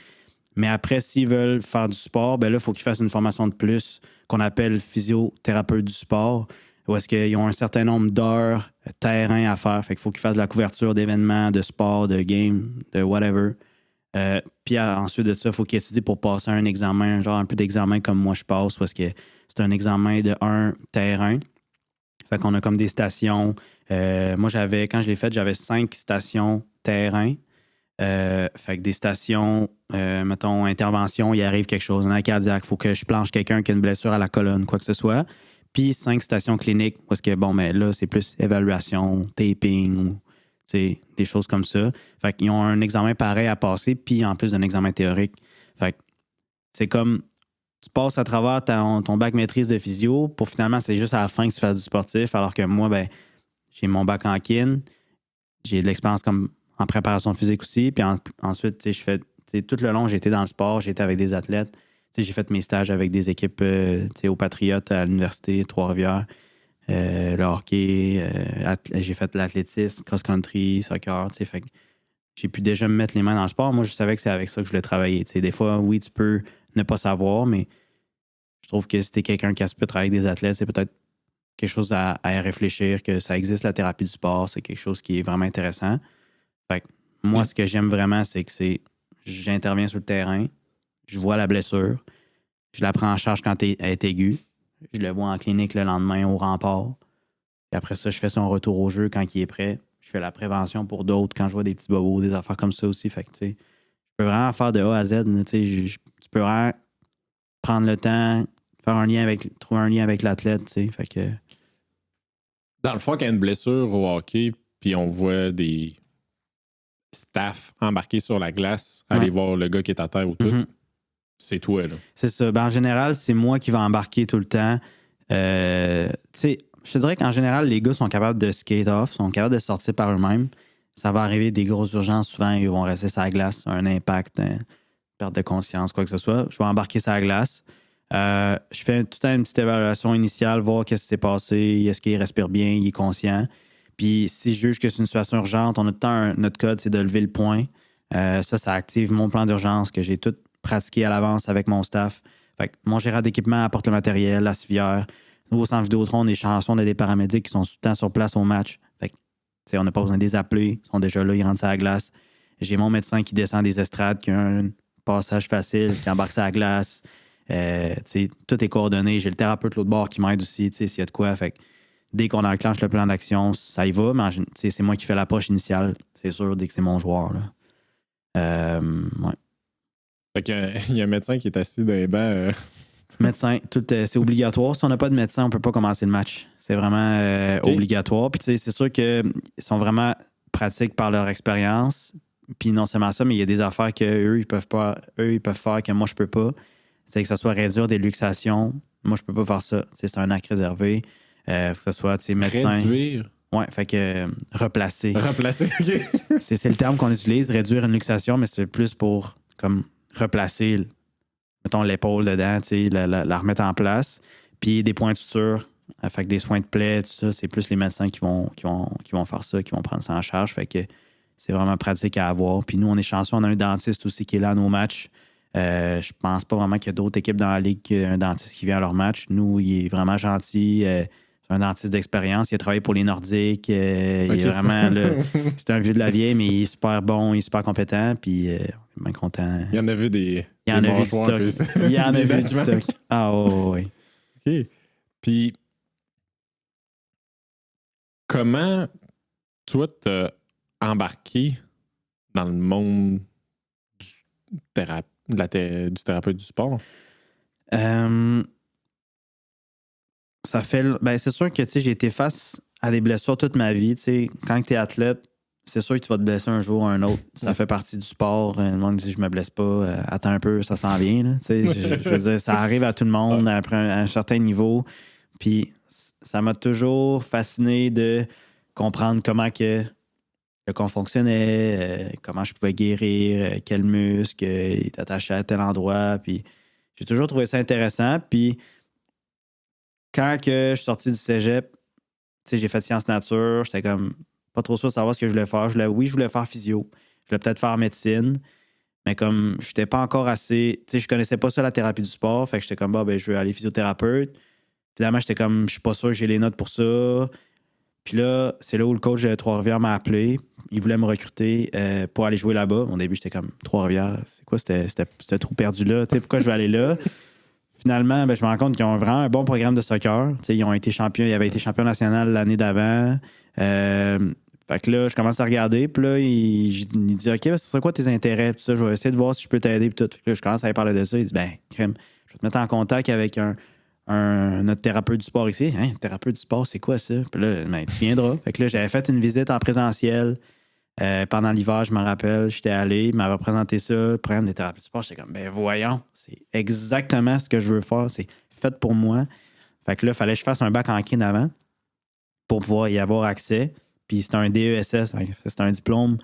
Speaker 2: Mais après, s'ils veulent faire du sport, ben là, il faut qu'ils fassent une formation de plus qu'on appelle physiothérapeute du sport, où est-ce qu'ils ont un certain nombre d'heures terrain à faire. Fait qu'il faut qu'ils fassent de la couverture d'événements, de sport, de games, de whatever. Puis ensuite de ça, il faut qu'ils étudient pour passer un examen, genre un peu d'examen comme moi je passe, parce que c'est un examen de 1 terrain. Fait qu'on a comme des stations. Moi, quand je l'ai fait, j'avais 5 stations terrain. Fait que des stations, mettons, intervention, il arrive quelque chose, un arrêt cardiaque, il faut que je planche quelqu'un qui a une blessure à la colonne, quoi que ce soit. Puis 5 stations cliniques, parce que, bon, mais là, c'est plus évaluation, taping, des choses comme ça. Fait qu'ils ont un examen pareil à passer, puis en plus d'un examen théorique. Fait que c'est comme, tu passes à travers ton bac maîtrise de physio, pour finalement, c'est juste à la fin que tu fasses du sportif, alors que moi, ben, j'ai mon bac en kin, j'ai de l'expérience comme en préparation physique aussi. Puis ensuite, je fais tout le long, j'ai été dans le sport, j'ai été avec des athlètes. J'ai fait mes stages avec des équipes aux Patriotes à l'Université Trois-Rivières, le hockey, j'ai fait l'athlétisme, cross-country, soccer. Fait que j'ai pu déjà me mettre les mains dans le sport. Moi, je savais que c'est avec ça que je voulais travailler. Des fois, oui, tu peux ne pas savoir, mais je trouve que si tu es quelqu'un qui aspire à travailler avec des athlètes, c'est peut-être quelque chose à réfléchir, que ça existe, la thérapie du sport, c'est quelque chose qui est vraiment intéressant. Fait que moi, ce que j'aime vraiment, c'est que j'interviens sur le terrain, je vois la blessure, je la prends en charge quand elle est aiguë, je le vois en clinique le lendemain au rempart. Puis après ça, je fais son retour au jeu quand il est prêt. Je fais la prévention pour d'autres quand je vois des petits bobos, des affaires comme ça aussi. Fait que, tu sais, je peux vraiment faire de A à Z. Tu peux vraiment prendre le temps, trouver un lien avec l'athlète, tu sais. Fait que...
Speaker 1: Dans le fond, quand il y a une blessure au hockey, puis on voit des staff embarqués sur la glace, aller voir le gars qui est à terre ou tout, c'est toi, là.
Speaker 2: C'est ça. Ben, en général, c'est moi qui vais embarquer tout le temps. Tu sais, je te dirais qu'en général, les gars sont capables de skate off, sont capables de sortir par eux-mêmes. Ça va arriver des grosses urgences, souvent, ils vont rester sur la glace, un impact, une perte de conscience, quoi que ce soit. Je vais embarquer sur la glace. Je fais tout le temps une petite évaluation initiale, voir qu'est-ce qui s'est passé, est-ce qu'il respire bien, il est conscient. Puis si je juge que c'est une situation urgente, on a tout le temps notre code, c'est de lever le poing. Ça active mon plan d'urgence que j'ai tout pratiqué à l'avance avec mon staff. Fait que mon gérant d'équipement apporte le matériel, la civière. Nous, au centre Vidéotron, on est chanceux, on a des paramédics qui sont tout le temps sur place au match. Fait que, on n'a pas besoin de les appeler. Ils sont déjà là, ils rentrent sur la glace. J'ai mon médecin qui descend des estrades, qui a un passage facile, qui embarque sur la glace. Tout est coordonné. J'ai le thérapeute de l'autre bord qui m'aide aussi, s'il y a de quoi. Fait que dès qu'on enclenche le plan d'action, ça y va. Mais c'est moi qui fais l'approche initiale, c'est sûr, dès que c'est mon joueur. Là. Ouais.
Speaker 1: Fait qu'il y a un médecin qui est assis dans les bancs.
Speaker 2: Médecin, c'est obligatoire. Si on n'a pas de médecin, on ne peut pas commencer le match. C'est vraiment obligatoire. Puis c'est sûr qu'ils sont vraiment pratiques par leur expérience. Puis non seulement ça, mais il y a des affaires qu'eux, ils peuvent faire que moi, je peux pas. C'est que ce soit réduire des luxations. Moi, je peux pas faire ça. C'est un acte réservé. Que ce soit médecin.
Speaker 1: Réduire?
Speaker 2: Oui, fait que replacer.
Speaker 1: Replacer, OK.
Speaker 2: C'est le terme qu'on utilise, réduire une luxation, mais c'est plus pour comme replacer, mettons, l'épaule dedans, la remettre en place. Puis des points de suture, fait que des soins de plaie, tout ça, c'est plus les médecins qui vont faire ça, qui vont prendre ça en charge. Fait que c'est vraiment pratique à avoir. Puis nous, on est chanceux, on a un dentiste aussi qui est là à nos matchs. Je pense pas vraiment qu'il y a d'autres équipes dans la ligue qui a un dentiste qui vient à leur match. Nous, il est vraiment gentil. C'est un dentiste d'expérience. Il a travaillé pour les Nordiques. Il est vraiment c'est un vieux de la vieille, mais il est super bon, il est super compétent. Puis on est bien content.
Speaker 1: Il y en a vu des.
Speaker 2: Il y en a vu du stock. Il y en a vu du stock. Ah oui.
Speaker 1: OK. Puis comment toi t'as embarqué dans le monde du thérapeute du sport?
Speaker 2: Ça fait. Ben, c'est sûr que j'ai été face à des blessures toute ma vie. Quand tu es athlète, c'est sûr que tu vas te blesser un jour ou un autre. Ça fait partie du sport. Le monde dit je me blesse pas, attends un peu, ça s'en vient. Là. Je veux dire, ça arrive à tout le monde après un certain niveau. Puis ça m'a toujours fasciné de comprendre comment que le corps fonctionnait, comment je pouvais guérir, quel muscle est attaché à tel endroit. Puis j'ai toujours trouvé ça intéressant. Puis quand que je suis sorti du cégep, j'ai fait sciences nature, j'étais comme pas trop sûr de savoir ce que je voulais faire. Je voulais faire physio. Je voulais peut-être faire médecine. Mais comme je n'étais pas encore assez. Je connaissais pas ça, la thérapie du sport. Fait que j'étais comme, je veux aller physiothérapeute. Finalement, j'étais comme, je suis pas sûr que j'ai les notes pour ça. Puis là, c'est là où le coach de Trois-Rivières m'a appelé. Il voulait me recruter pour aller jouer là-bas. Au début, j'étais comme, Trois-Rivières, c'est quoi c'était trop perdu là? Pourquoi je vais aller là? Finalement, je me rends compte qu'ils ont vraiment un bon programme de soccer. Ils ont été champions. Ils avaient été champions nationaux l'année d'avant. Fait que là, je commence à regarder. Puis là, il dit, OK, ce serait quoi tes intérêts? Puis ça, je vais essayer de voir si je peux t'aider. Puis tout. Puis là, je commence à lui parler de ça. Il dit, crème, je vais te mettre en contact avec notre thérapeute du sport ici. Hein, thérapeute du sport, c'est quoi ça? Puis là, tu viendras. Fait que là, j'avais fait une visite en présentiel. Pendant l'hiver, je me rappelle, j'étais allé, il m'avait présenté ça, le programme de thérapie du sport. J'étais comme, voyons, c'est exactement ce que je veux faire. C'est fait pour moi. Fait que là, il fallait que je fasse un bac en kin avant pour pouvoir y avoir accès. Puis c'était un DESS, c'était un diplôme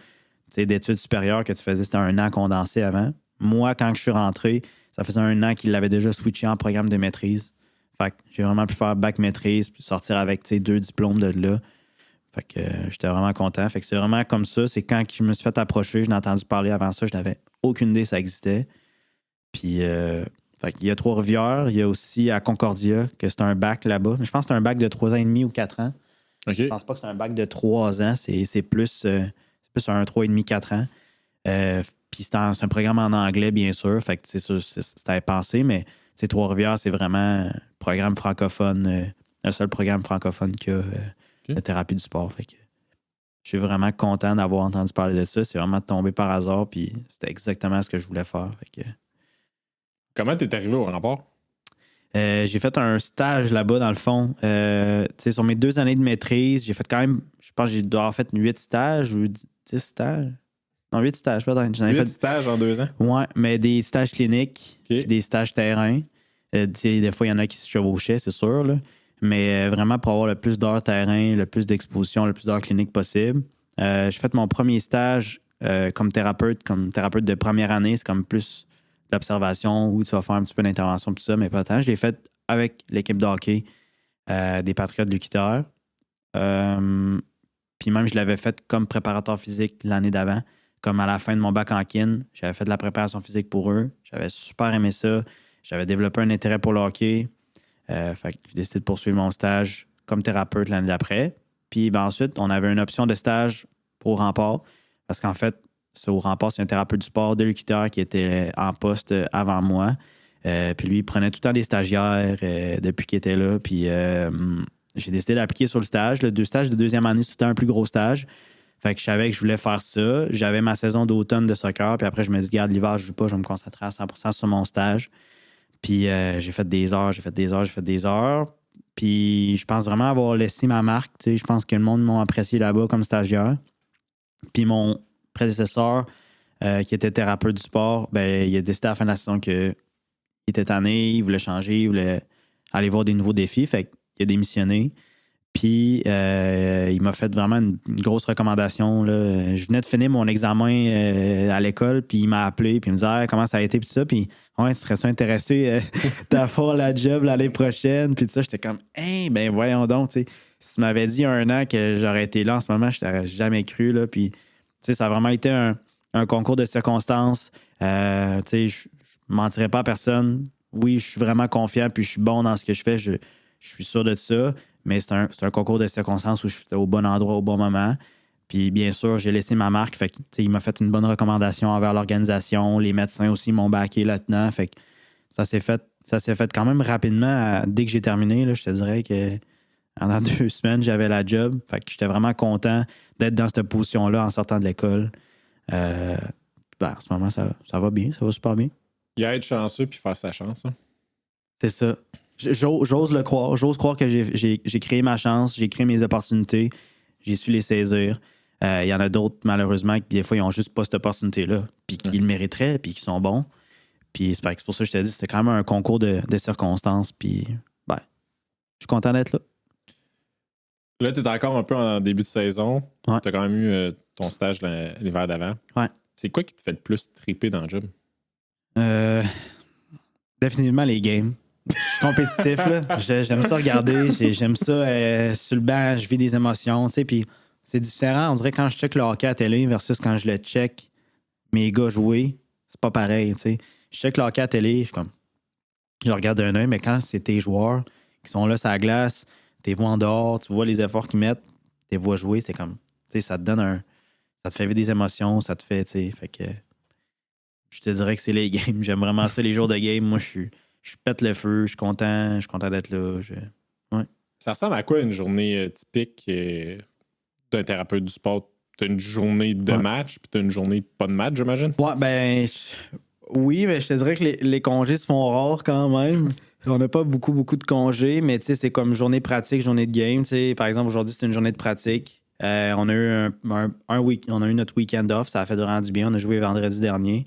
Speaker 2: d'études supérieures que tu faisais, c'était un an condensé avant. Moi, quand je suis rentré, ça faisait un an qu'il l'avait déjà switché en programme de maîtrise. Fait que j'ai vraiment pu faire bac maîtrise puis sortir avec 2 diplômes de là. Fait que j'étais vraiment content. Fait que c'est vraiment comme ça. C'est quand je me suis fait approcher, je n'ai entendu parler avant ça, je n'avais aucune idée que ça existait. Puis fait qu'il y a Trois-Rivières, il y a aussi à Concordia, que c'est un bac là-bas. Je pense que c'est un bac de 3 ans et demi ou 4 ans.
Speaker 1: Okay.
Speaker 2: Je pense pas que c'est un bac de 3 ans, c'est plus un 3,5, 4 ans. Puis c'est un programme en anglais, bien sûr. Fait que c'était pensé, mais Trois-Rivières, c'est vraiment un programme francophone, le seul programme francophone qu'il y a de thérapie du sport. Fait que je suis vraiment content d'avoir entendu parler de ça. C'est vraiment tombé par hasard, puis c'était exactement ce que je voulais faire. Fait que...
Speaker 1: Comment t'es arrivé au Rempart?
Speaker 2: J'ai fait un stage là-bas, dans le fond. Sur mes 2 années de maîtrise, j'ai fait quand même, je pense que j'ai dû avoir fait 8 stages ou 10 stages. Non, 8 stages, peut-être. J'en ai
Speaker 1: 8
Speaker 2: fait...
Speaker 1: stages en 2 ans?
Speaker 2: Ouais, mais des stages cliniques,
Speaker 1: Okay.
Speaker 2: puis des stages terrain. Des fois, il y en a qui se chevauchaient, c'est sûr. Là. Mais vraiment, pour avoir le plus d'heures terrain, le plus d'exposition, le plus d'heures cliniques possible. J'ai fait mon premier stage comme thérapeute de première année. C'est comme plus l'observation où tu vas faire un petit peu d'intervention, tout ça, mais pas tant. Je l'ai fait avec l'équipe de hockey des Patriotes de l'Uquiteur. Puis même, je l'avais fait comme préparateur physique l'année d'avant. Comme à la fin de mon bac en kin, j'avais fait de la préparation physique pour eux. J'avais super aimé ça. J'avais développé un intérêt pour le hockey. Fait que j'ai décidé de poursuivre mon stage comme thérapeute l'année d'après. Puis ensuite, on avait une option de stage au Rempart. Parce qu'en fait, au Rempart, c'est un thérapeute du sport de l'Uquiteur qui était en poste avant moi. Puis lui, il prenait tout le temps des stagiaires depuis qu'il était là. Puis j'ai décidé d'appliquer sur le stage. Le stage de 2e année, c'est tout le temps un plus gros stage. Fait que je savais que je voulais faire ça. J'avais ma saison d'automne de soccer. Puis après, je me dis, regarde, l'hiver, je joue pas, je vais me concentrer à 100% sur mon stage. Puis j'ai fait des heures. Puis je pense vraiment avoir laissé ma marque. Je pense que le monde m'a apprécié là-bas comme stagiaire. Puis mon prédécesseur, qui était thérapeute du sport, ben, il a décidé à la fin de la saison qu'il était tanné, il voulait changer, il voulait aller voir des nouveaux défis. Fait qu'il a démissionné. Puis, il m'a fait vraiment une grosse recommandation. Là. Je venais de finir mon examen à l'école, puis il m'a appelé, puis il me disait comment ça a été, puis tout ça. Puis, ouais, tu serais-tu intéressé d'avoir la job l'année prochaine? Puis tout ça, j'étais comme, ben voyons donc, tu sais. Si tu m'avais dit 1 an que j'aurais été là en ce moment, je t'aurais jamais cru. Là. Puis, tu sais, ça a vraiment été un concours de circonstances. Tu sais, je mentirais pas à personne. Oui, je suis vraiment confiant, puis je suis bon dans ce que je fais. Je suis sûr de ça. Mais c'est un concours de circonstances où je suis au bon endroit au bon moment. Puis bien sûr, j'ai laissé ma marque. Fait que, il m'a fait une bonne recommandation envers l'organisation. Les médecins aussi m'ont backé là-dedans. Fait que ça s'est fait quand même rapidement. Dès que j'ai terminé, là, je te dirais que pendant 2 semaines, j'avais la job. Fait que j'étais vraiment content d'être dans cette position-là en sortant de l'école. En ce moment, ça va bien. Ça va super bien.
Speaker 1: Il y a être chanceux puis faire sa chance. Hein.
Speaker 2: C'est ça. J'ose le croire. J'ose croire que j'ai créé ma chance, j'ai créé mes opportunités, j'ai su les saisir. Il y en a d'autres, malheureusement, qui des fois, ils n'ont juste pas cette opportunité-là, puis qui le mériteraient, puis qui sont bons. Puis c'est pour ça que je te dis, c'était quand même un concours de circonstances, puis je suis content d'être là.
Speaker 1: Là, tu es encore un peu en début de saison.
Speaker 2: Ouais.
Speaker 1: Tu as quand même eu ton stage l'hiver d'avant.
Speaker 2: Ouais.
Speaker 1: C'est quoi qui te fait le plus triper dans le job?
Speaker 2: Définitivement les games. Je suis compétitif, là. J'aime ça regarder. J'aime ça sur le banc, je vis des émotions, tu sais. Puis c'est différent. On dirait quand je check le hockey à la télé versus quand je le check mes gars jouer, c'est pas pareil, tu sais. Je check le hockey à la télé, je suis comme. Je regarde d'un œil, mais quand c'est tes joueurs qui sont là sur la glace, t'es vois en dehors, tu vois les efforts qu'ils mettent, t'es vois jouer, c'est comme. Tu sais, ça te donne ça te fait vivre des émotions, ça te fait, tu sais. Fait que. Je te dirais que c'est les games. J'aime vraiment ça, les jours de game. Moi, je pète le feu, je suis content d'être là. Ouais.
Speaker 1: Ça ressemble à quoi une journée typique d'un thérapeute du sport? T'as une journée de match, puis t'as une journée pas de match, j'imagine?
Speaker 2: Ouais, ben, oui, mais je te dirais que les congés se font rares quand même. On n'a pas beaucoup de congés, mais tu sais, c'est comme journée pratique, journée de game. T'sais. Par exemple, aujourd'hui, c'est une journée de pratique. On a eu on a eu notre week-end off, ça a fait vraiment du bien. On a joué vendredi dernier.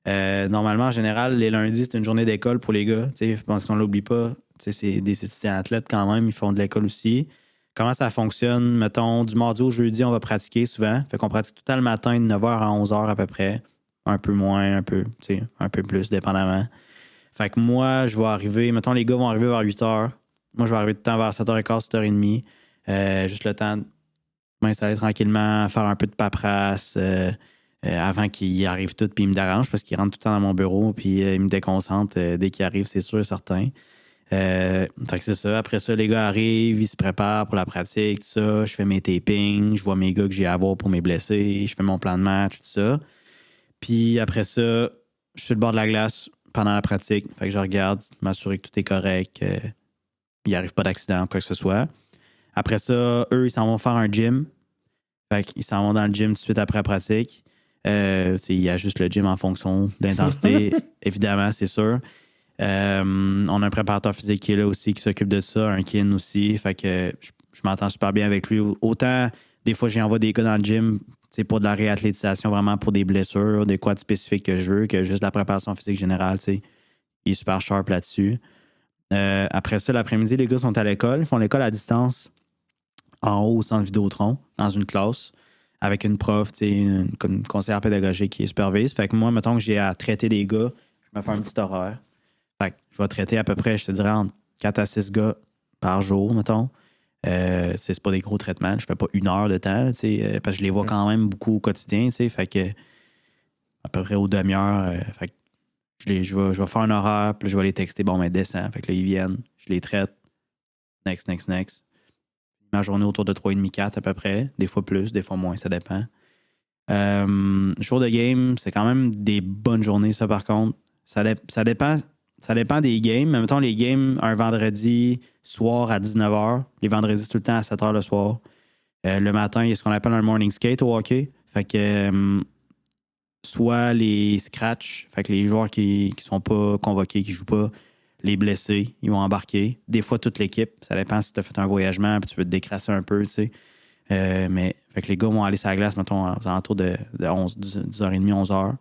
Speaker 2: Normalement, en général, les lundis, c'est une journée d'école pour les gars. Je pense qu'on l'oublie pas. C'est des étudiants athlètes quand même, ils font de l'école aussi. Comment ça fonctionne? Mettons, du mardi au jeudi, on va pratiquer souvent. Fait qu'on pratique tout le temps le matin de 9h à 11h à peu près. Un peu moins, un peu plus, dépendamment. Fait que moi, je vais arriver, mettons, les gars vont arriver vers 8h. Moi, je vais arriver tout le temps vers 7h15, 7h30. Juste le temps de m'installer tranquillement, faire un peu de paperasse. Avant qu'ils arrivent tous, puis ils me dérangent parce qu'ils rentrent tout le temps dans mon bureau, puis ils me déconcentrent dès qu'ils arrivent, c'est sûr et certain. Fait que c'est ça. Après ça, les gars arrivent, ils se préparent pour la pratique, tout ça. Je fais mes tapings, je vois mes gars que j'ai à voir pour mes blessés, je fais mon plan de match, tout ça. Puis après ça, je suis sur le bord de la glace pendant la pratique. Fait que je regarde, m'assurer que tout est correct, il n'y arrive pas d'accident ou quoi que ce soit. Après ça, eux, ils s'en vont faire un gym. Fait qu'ils s'en vont dans le gym tout de suite après la pratique. Il y a juste le gym en fonction d'intensité, évidemment, c'est sûr. On a un préparateur physique qui est là aussi, qui s'occupe de ça, un kin aussi. Fait que je m'entends super bien avec lui. Autant, des fois, j'envoie des gars dans le gym pour de la réathlétisation, vraiment pour des blessures, des quads spécifiques que je veux, que juste la préparation physique générale. Il est super sharp là-dessus. Après ça, l'après-midi, les gars sont à l'école. Ils font l'école à distance en haut au centre Vidéotron, dans une classe, avec une prof, une conseillère pédagogique qui est supervise. Fait que moi, mettons que j'ai à traiter des gars, je me fais un petit horaire. Fait que je vais traiter à peu près, je te dirais, entre 4 à 6 gars par jour, mettons. C'est pas des gros traitements. Je fais pas 1 heure de temps, parce que je les vois quand même beaucoup au quotidien. Fait que à peu près aux demi-heure. Fait que je vais faire un horaire, puis je vais les texter. Bon, mais descends. Fait que là, ils viennent, je les traite. Next. Ma journée autour de 3,5, 4 à peu près. Des fois plus, des fois moins, ça dépend. Jour de game, c'est quand même des bonnes journées, ça, par contre. Ça dépend des games. Mais mettons, les games, un vendredi soir à 19h. Les vendredis, c'est tout le temps à 7h le soir. Le matin, il y a ce qu'on appelle un morning skate au hockey. Fait que soit les scratch, fait que les joueurs qui sont pas convoqués, qui jouent pas, les blessés, ils vont embarquer. Des fois, toute l'équipe. Ça dépend si tu as fait un voyagement puis tu veux te décrasser un peu, tu sais. Mais fait que les gars vont aller sur la glace, mettons, aux alentours de 10h30, 11h.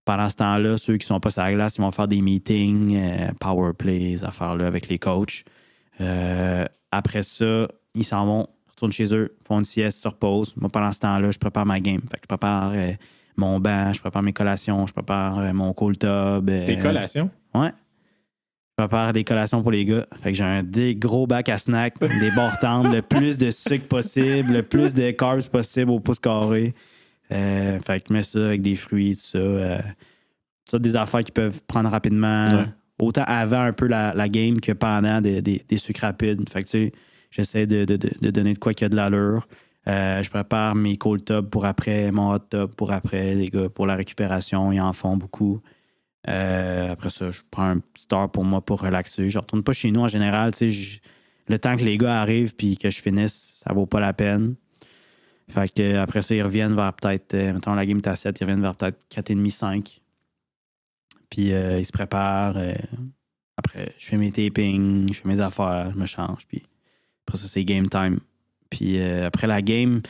Speaker 2: Pendant ce temps-là, ceux qui sont pas sur la glace, ils vont faire des meetings, power plays, affaires-là avec les coachs. Après ça, ils s'en vont, retournent chez eux, font une sieste, se reposent. Moi, pendant ce temps-là, je prépare ma game. Fait que je prépare mon banc, je prépare mes collations, je prépare mon cold tub.
Speaker 1: Tes collations?
Speaker 2: Ouais. Je prépare des collations pour les gars. Fait que j'ai des gros bacs à snack, des barres tendres, le plus de sucre possible, le plus de carbs possible au pouce carré. Fait que je mets ça avec des fruits, tout ça. Ça, des affaires qui peuvent prendre rapidement. Ouais. Autant avant un peu la game que pendant des sucres rapides. Fait que tu sais, j'essaie de donner de quoi qu'il y a de l'allure. Je prépare mes cold tubs pour après, mon hot tub pour après, les gars, pour la récupération. Ils en font beaucoup. Après ça, je prends un petit heure pour moi pour relaxer. Je retourne pas chez nous en général. Le temps que les gars arrivent puis que je finisse, ça vaut pas la peine. Fait que après ça, ils reviennent vers peut-être, mettons la game est à 7, ils reviennent vers peut-être 4h30, 5. Puis ils se préparent. Après, je fais mes tapings, je fais mes affaires, je me change. Puis après ça, c'est game time. Puis après la game,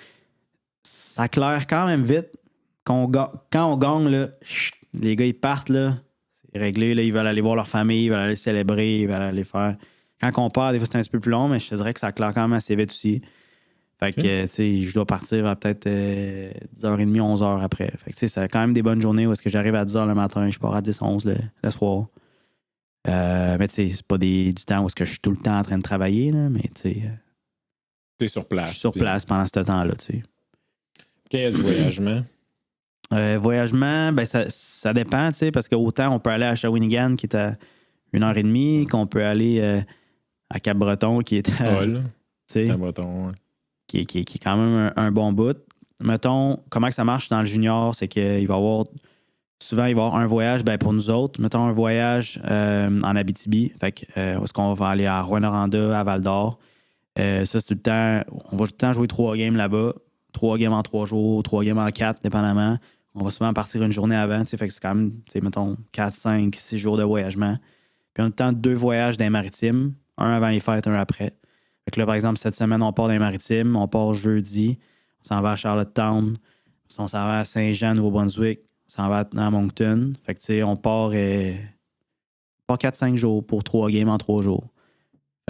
Speaker 2: ça claire quand même vite. Quand on gagne, là, les gars, ils partent, là. C'est réglé, là. Ils veulent aller voir leur famille, ils veulent aller célébrer, ils veulent aller faire... Quand on part, des fois, c'est un petit peu plus long, mais je te dirais que ça claire quand même assez vite aussi. Fait que, tu sais, je dois partir à peut-être 10h30, 11h après. Fait que, tu sais, c'est quand même des bonnes journées où est-ce que j'arrive à 10h le matin, je pars à 10, 11 le soir. Mais, tu sais, c'est pas du temps où est-ce que je suis tout le temps en train de travailler, là, mais, tu sais...
Speaker 1: T'es sur place.
Speaker 2: Je suis sur place pendant ce temps-là, tu sais.
Speaker 1: Quel y a du voyagement?
Speaker 2: Voyagement, ben ça dépend, tu sais, parce qu'autant on peut aller à Shawinigan qui est à 1h30, qu'on peut aller à Cap-Breton qui est à...
Speaker 1: Cap-Breton, ouais.
Speaker 2: Qui est quand même un bon bout. Mettons, comment que ça marche dans le junior, c'est qu'il va y avoir... Souvent, il va y avoir un voyage, ben pour nous autres, mettons un voyage en Abitibi. Fait que, où est-ce qu'on va aller à Rouyn-Noranda, à Val-d'Or. Ça, c'est tout le temps... On va tout le temps jouer 3 games là-bas. 3 games en 3 jours, 3 games en 4, dépendamment. On va souvent partir une journée avant, tu sais, fait que c'est quand même, tu sais, mettons, 4, 5, 6 jours de voyagement. Puis on a le temps de 2 voyages dans les maritimes, un avant les fêtes, un après. Fait que là, par exemple, cette semaine, on part dans les maritimes, on part jeudi, on s'en va à Charlottetown, on s'en va à Saint-Jean, Nouveau-Brunswick, on s'en va à Moncton. Fait que, tu sais, on part 4-5 jours pour 3 games en 3 jours.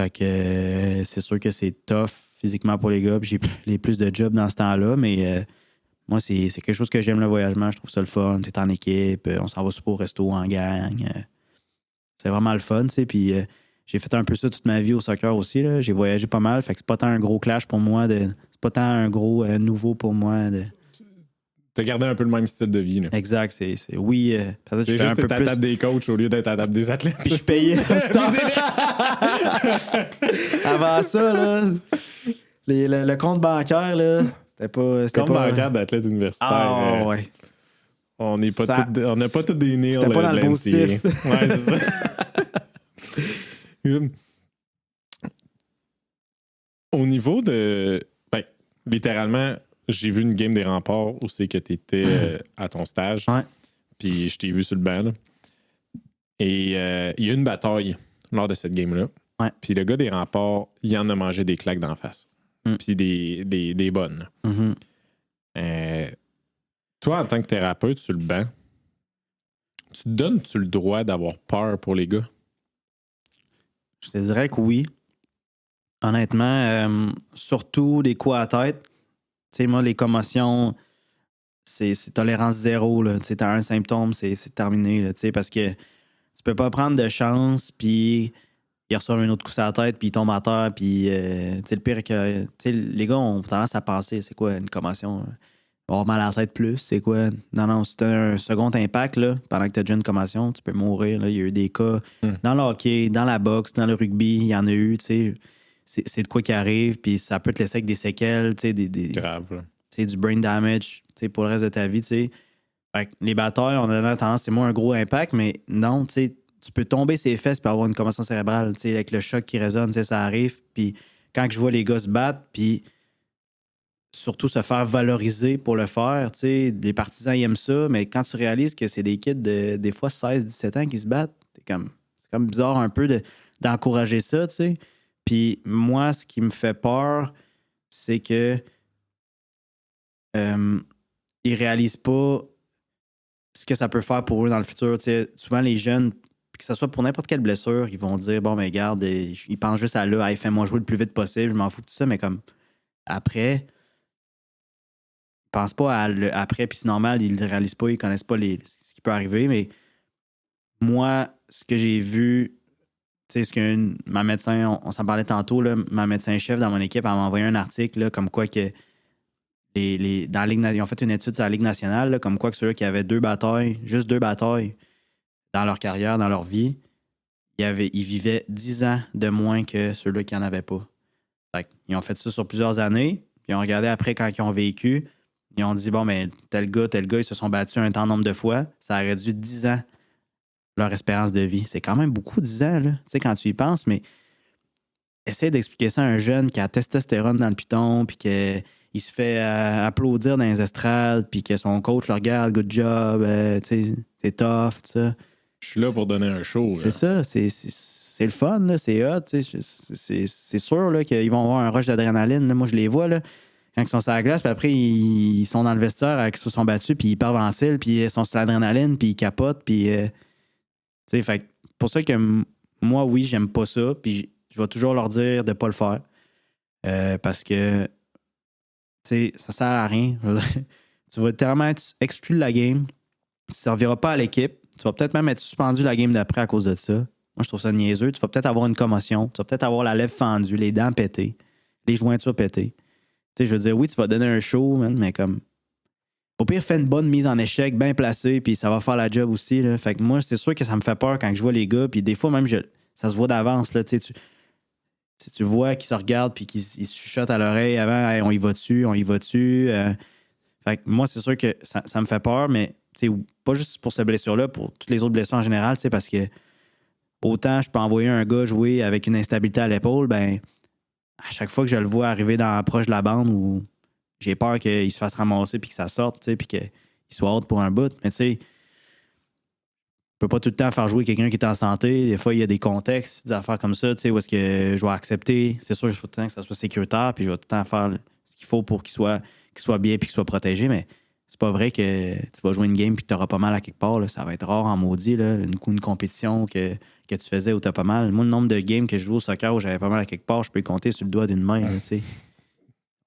Speaker 2: Fait que c'est sûr que c'est tough physiquement pour les gars, puis j'ai plus de jobs dans ce temps-là, mais moi, c'est quelque chose que j'aime, le voyagement. Je trouve ça le fun. T'es en équipe, on s'en va super au resto en gang. C'est vraiment le fun, tu sais. Puis j'ai fait un peu ça toute ma vie au soccer aussi, là. J'ai voyagé pas mal, fait que c'est pas tant un gros clash pour moi. C'est pas tant un gros nouveau pour moi.
Speaker 1: T'as gardé un peu le même style de vie, là.
Speaker 2: Exact, oui.
Speaker 1: C'est juste que t'es à la table des coachs au lieu d'être à la table des athlètes.
Speaker 2: Puis je payais. Avant ça, là, le compte bancaire, là, c'était pas...
Speaker 1: Compte bancaire d'athlète universitaire.
Speaker 2: Ah, ouais.
Speaker 1: On n'a pas tous des nils.
Speaker 2: C'était pas dans le positif.
Speaker 1: Ouais, c'est ça. Au niveau de... Ben, littéralement, j'ai vu une game des Remparts où c'est que tu étais à ton stage.
Speaker 2: Ouais.
Speaker 1: Puis je t'ai vu sur le banc, là. Et il y a eu une bataille lors de cette game-là.
Speaker 2: Ouais.
Speaker 1: Puis le gars des remparts, il en a mangé des claques d'en face. Puis des bonnes. Toi, en tant que thérapeute sur le banc, tu te donnes-tu le droit d'avoir peur pour les gars?
Speaker 2: Je te dirais que oui. Honnêtement, surtout des coups à la tête. Tu sais, moi, les commotions, c'est tolérance zéro. Tu sais, t'as un symptôme, c'est terminé. Là, parce que tu peux pas prendre de chance, puis il reçoit un autre coup sur la tête, puis il tombe à terre, puis le pire que les gars ont tendance à penser, c'est quoi une commotion? Avoir mal à la tête plus, c'est quoi? Non, c'est un second impact, là, pendant que tu as déjà une commotion, tu peux mourir. Là. Il y a eu des cas dans le hockey, dans la boxe, dans le rugby, il y en a eu, tu sais. C'est de quoi qui arrive, puis ça peut te laisser avec des séquelles, tu sais,
Speaker 1: grave, là.
Speaker 2: Du brain damage, tu sais, pour le reste de ta vie, tu sais. Fait que les batailles, on a tendance, c'est moins un gros impact, mais non, tu sais, tu peux tomber ses fesses puis avoir une commotion cérébrale, tu sais, avec le choc qui résonne, tu sais, ça arrive. Puis quand je vois les gars se battre, puis surtout se faire valoriser pour le faire, tu sais, les partisans ils aiment ça, mais quand tu réalises que c'est des kids de des fois 16-17 ans qui se battent, c'est comme bizarre un peu d'encourager ça, tu sais. Puis moi, ce qui me fait peur, c'est que ils réalisent pas ce que ça peut faire pour eux dans le futur. Tu sais, souvent, les jeunes, que ce soit pour n'importe quelle blessure, ils vont dire, bon, mais regarde, ils pensent juste à là, hey, fais-moi jouer le plus vite possible, je m'en fous de tout ça, mais comme après, ils pensent pas à après, puis c'est normal, ils le réalisent pas, ils connaissent pas ce qui peut arriver, mais moi, ce que j'ai vu, tu sais, ce que ma médecin, on s'en parlait tantôt, là, ma médecin-chef dans mon équipe, elle m'a envoyé un article, là, comme quoi que dans la Ligue, ils ont fait une étude sur la Ligue nationale, là, comme quoi que ceux qui avaient juste deux batailles dans leur carrière, dans leur vie, ils vivaient 10 ans de moins que ceux-là qui n'en avaient pas. Fait ils ont fait ça sur plusieurs années, puis ils ont regardé après quand ils ont vécu, ils ont dit, bon, mais tel gars, ils se sont battus un temps nombre de fois, ça a réduit 10 ans leur espérance de vie. C'est quand même beaucoup, 10 ans, là, tu sais, quand tu y penses, mais essaie d'expliquer ça à un jeune qui a testostérone dans le piton, puis qu'il se fait applaudir dans les estrades, puis que son coach le regarde, good job, tu sais, t'es tough, tout ça.
Speaker 1: Je suis là pour donner un show.
Speaker 2: C'est ça, c'est le fun, là, c'est hot, tu sais, c'est sûr là, qu'ils vont avoir un rush d'adrénaline. Là. Moi, je les vois, là, quand ils sont sur la glace, puis après, ils sont dans le vestiaire, ils se sont battus, puis ils hyperventilent, puis ils sont sur l'adrénaline, puis ils capotent, puis... tu sais, fait pour ça que moi, oui, j'aime pas ça, puis je vais toujours leur dire de pas le faire. Parce que, tu sais, ça sert à rien. Tu vas tellement être exclu de la game, tu ne serviras pas à l'équipe, tu vas peut-être même être suspendu la game d'après à cause de ça. Moi, je trouve ça niaiseux. Tu vas peut-être avoir une commotion, tu vas peut-être avoir la lèvre fendue, les dents pétées, les jointures pétées. Tu sais, je veux dire, oui, tu vas donner un show, man, mais comme... Au pire, fais une bonne mise en échec, bien placée, puis ça va faire la job aussi. Là. Fait que moi, c'est sûr que ça me fait peur quand je vois les gars, puis des fois, même, ça se voit d'avance, là, tu sais, tu vois qu'ils se regardent puis qu'ils se chuchotent à l'oreille avant, hey, on y va-tu. Fait que moi, c'est sûr que ça me fait peur, mais pas juste pour cette blessure-là, pour toutes les autres blessures en général, parce que autant je peux envoyer un gars jouer avec une instabilité à l'épaule, ben à chaque fois que je le vois arriver proche de la bande où j'ai peur qu'il se fasse ramasser puis que ça sorte, puis qu'il soit out pour un bout. Mais tu sais, je peux pas tout le temps faire jouer quelqu'un qui est en santé. Des fois, il y a des contextes, des affaires comme ça, où est-ce que je vais accepter. C'est sûr, il faut tout le temps que ça soit sécuritaire, puis je vais tout le temps faire ce qu'il faut pour qu'il soit bien puis qu'il soit protégé, mais c'est pas vrai que tu vas jouer une game puis que tu auras pas mal à quelque part. Là. Ça va être rare en maudit, là, une compétition que tu faisais où tu as pas mal. Moi, le nombre de games que je joue au soccer où j'avais pas mal à quelque part, je peux le compter sur le doigt d'une main. Là,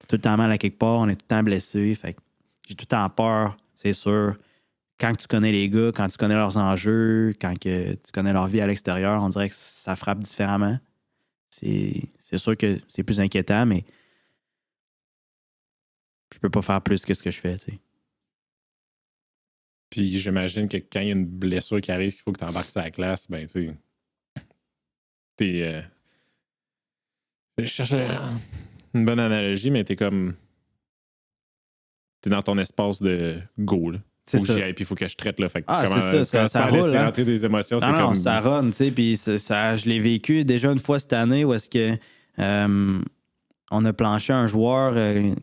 Speaker 2: tout le temps mal à quelque part, on est tout le temps blessé. Fait que j'ai tout le temps peur, c'est sûr. Quand tu connais les gars, quand tu connais leurs enjeux, quand tu connais leur vie à l'extérieur, on dirait que ça frappe différemment. C'est sûr que c'est plus inquiétant, mais je peux pas faire plus que ce que je fais, tu sais.
Speaker 1: Puis j'imagine que quand il y a une blessure qui arrive, qu'il faut que tu embarques sur la glace, ben tu sais, t'es... Je cherchais une bonne analogie, mais t'es comme... T'es dans ton espace de go, là. Faut que j'y aille, puis il faut que je traite, là. Fait que
Speaker 2: c'est ça, ça roule, hein?
Speaker 1: rentrer des émotions, c'est
Speaker 2: non,
Speaker 1: comme...
Speaker 2: ça run, tu sais, puis je l'ai vécu déjà une fois cette année où est-ce que on a planché un joueur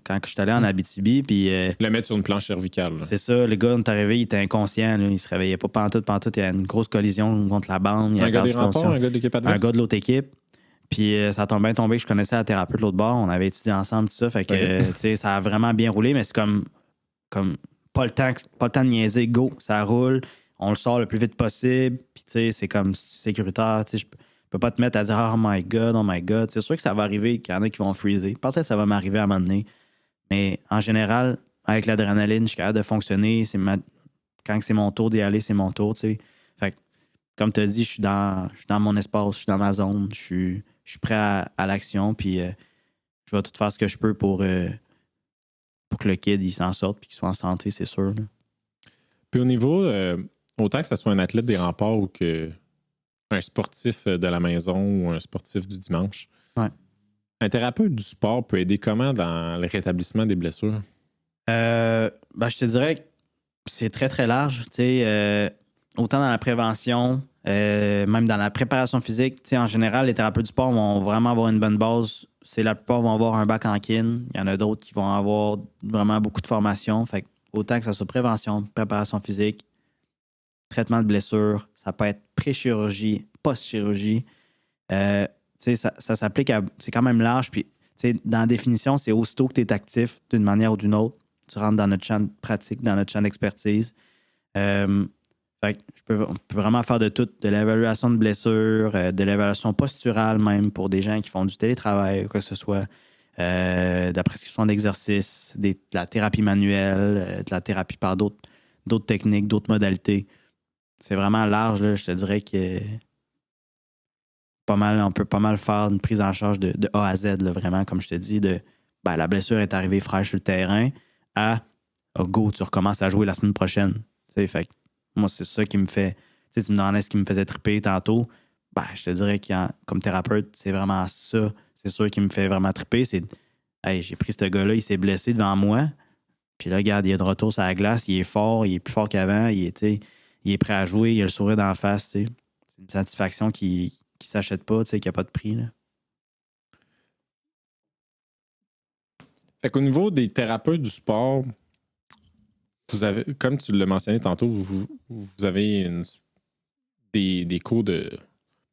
Speaker 2: quand je suis allé en Abitibi. Puis,
Speaker 1: Le mettre sur une planche cervicale. Là.
Speaker 2: c'est ça, le gars, on est arrivé, il était inconscient. Là, il se réveillait pas pantoute. Il y a une grosse collision contre la bande. Il a
Speaker 1: Un gars
Speaker 2: perdu
Speaker 1: des remparts, un gars de l'équipe
Speaker 2: un
Speaker 1: adverse?
Speaker 2: gars de l'autre équipe. Puis ça a bien tombé que je connaissais la thérapeute de l'autre bord. On avait étudié ensemble, tout ça. Fait que, tu sais, ça a vraiment bien roulé, mais c'est comme pas le temps de niaiser. Go, ça roule. On le sort le plus vite possible. Puis, tu sais, c'est comme sécuritaire. Tu sais, je peux pas te mettre à dire oh my God. C'est sûr que ça va arriver, qu'il y en a qui vont freezer. Peut-être que ça va m'arriver à un moment donné. Mais en général, avec l'adrénaline, je suis capable de fonctionner. Quand c'est mon tour d'y aller, c'est mon tour, tu sais. Fait que, comme tu as dit, je suis dans mon espace, je suis dans ma zone, je suis prêt à l'action, puis je vais tout faire ce que je peux pour que le kid il s'en sorte puis qu'il soit en santé, c'est sûr. Là.
Speaker 1: Puis au niveau, autant que ce soit un athlète des remparts ou que un sportif de la maison ou un sportif du dimanche, un thérapeute du sport peut aider comment dans le rétablissement des blessures?
Speaker 2: Je te dirais que c'est très, très large. Autant dans la prévention, même dans la préparation physique. En général, les thérapeutes du sport vont vraiment avoir une bonne base. La plupart vont avoir un bac en kin. Il y en a d'autres qui vont avoir vraiment beaucoup de formation. Fait que, autant que ça soit prévention, préparation physique, traitement de blessures, ça peut être pré-chirurgie, post-chirurgie. Ça s'applique à... C'est quand même large. Puis, dans la définition, c'est aussitôt que tu es actif d'une manière ou d'une autre. Tu rentres dans notre champ de pratique, dans notre champ d'expertise. Fait que on peut vraiment faire de tout, de l'évaluation de blessures, de l'évaluation posturale même pour des gens qui font du télétravail ou quoi que ce soit, de la prescription d'exercices, de la thérapie manuelle, de la thérapie par d'autres techniques, d'autres modalités. C'est vraiment large, là, je te dirais que on peut pas mal faire une prise en charge de A à Z, là, vraiment, comme je te dis, la blessure est arrivée fraîche sur le terrain à go, tu recommences à jouer la semaine prochaine. Fait que moi, c'est ça qui me fait. Tu me demandais ce qui me faisait triper tantôt. Je te dirais que comme thérapeute, c'est vraiment ça. C'est sûr qui me fait vraiment triper. C'est hey, j'ai pris ce gars-là, il s'est blessé devant moi. Puis là, regarde, il est de retour sur la glace, il est fort, il est plus fort qu'avant, il est prêt à jouer, il a le sourire d'en face. C'est une satisfaction qui s'achète pas, qui n'a pas de prix. Là.
Speaker 1: Fait qu'au niveau des thérapeutes du sport, vous avez, comme tu l'as mentionné tantôt, vous avez des cours de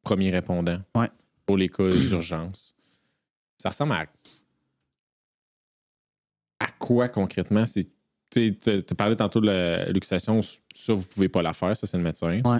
Speaker 1: premier répondant pour les cas d'urgence. Ça ressemble à quoi concrètement? Tu as parlé tantôt de la luxation, ça, vous ne pouvez pas la faire, ça, c'est le médecin.
Speaker 2: Ouais.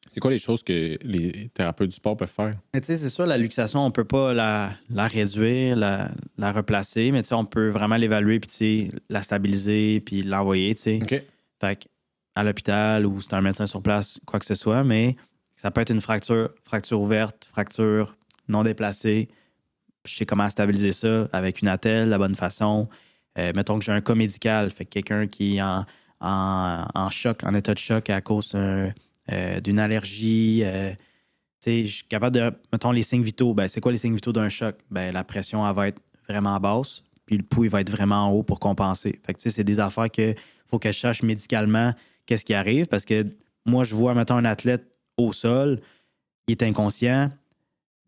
Speaker 1: C'est quoi les choses que les thérapeutes du sport peuvent faire?
Speaker 2: C'est sûr, la luxation, on ne peut pas la réduire, la replacer, mais on peut vraiment l'évaluer, puis la stabiliser, puis l'envoyer.
Speaker 1: OK.
Speaker 2: Fait à l'hôpital ou c'est un médecin sur place, quoi que ce soit, mais ça peut être une fracture ouverte, fracture non déplacée. Je sais comment stabiliser ça avec une attelle, de la bonne façon. Mettons que j'ai un cas médical, fait que quelqu'un qui est en choc, en état de choc à cause d'une allergie. Je suis capable de... Mettons les signes vitaux. C'est quoi les signes vitaux d'un choc? La pression, elle va être vraiment basse, puis le pouls, il va être vraiment haut pour compenser. Fait que c'est des affaires que faut que je sache médicalement qu'est-ce qui arrive, parce que moi, je vois, mettons, un athlète au sol, il est inconscient.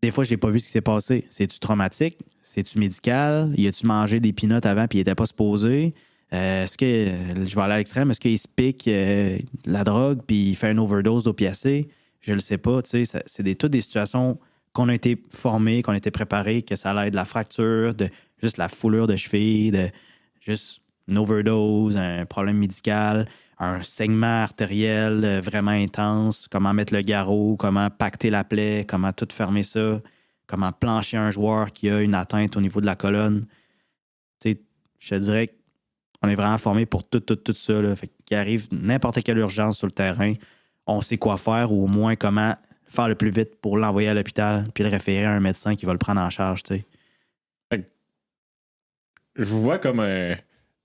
Speaker 2: Des fois, je n'ai pas vu ce qui s'est passé. C'est-tu traumatique? C'est-tu médical? Y a-tu mangé des peanuts avant puis il n'était pas supposé? Est-ce que, je vais aller à l'extrême, est-ce qu'il se pique la drogue puis il fait une overdose d'opiacés? Je le sais pas. C'est toutes des situations qu'on a été formés, qu'on a été préparés, que ça allait de la fracture, de juste la foulure de cheville, de juste une overdose, un problème médical, un saignement artériel vraiment intense, comment mettre le garrot, comment pacter la plaie, comment tout fermer ça, comment plancher un joueur qui a une atteinte au niveau de la colonne. Je te dirais qu'on est vraiment formé pour tout ça. Là. Fait qu'il arrive n'importe quelle urgence sur le terrain, on sait quoi faire ou au moins comment faire le plus vite pour l'envoyer à l'hôpital puis le référer à un médecin qui va le prendre en charge. T'sais.
Speaker 1: Je vous vois comme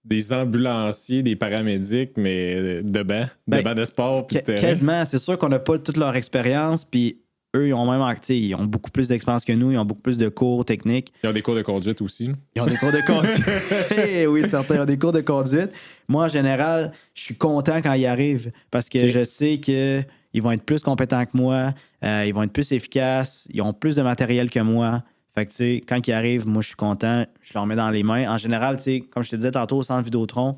Speaker 1: des ambulanciers, des paramédics, mais de banc de sport.
Speaker 2: Quasiment. C'est sûr qu'on n'a pas toute leur expérience, puis eux, ils ont beaucoup plus d'expérience que nous, ils ont beaucoup plus de cours techniques.
Speaker 1: Ils ont des cours de conduite aussi.
Speaker 2: Ils ont des cours de conduite. Oui, certains, ils ont des cours de conduite. Moi, en général, je suis content quand ils arrivent parce que je sais qu'ils vont être plus compétents que moi, ils vont être plus efficaces, ils ont plus de matériel que moi. Fait que, tu sais, quand ils arrivent, moi, je suis content, je leur mets dans les mains. En général, tu sais, comme je te disais tantôt, au centre Vidéotron,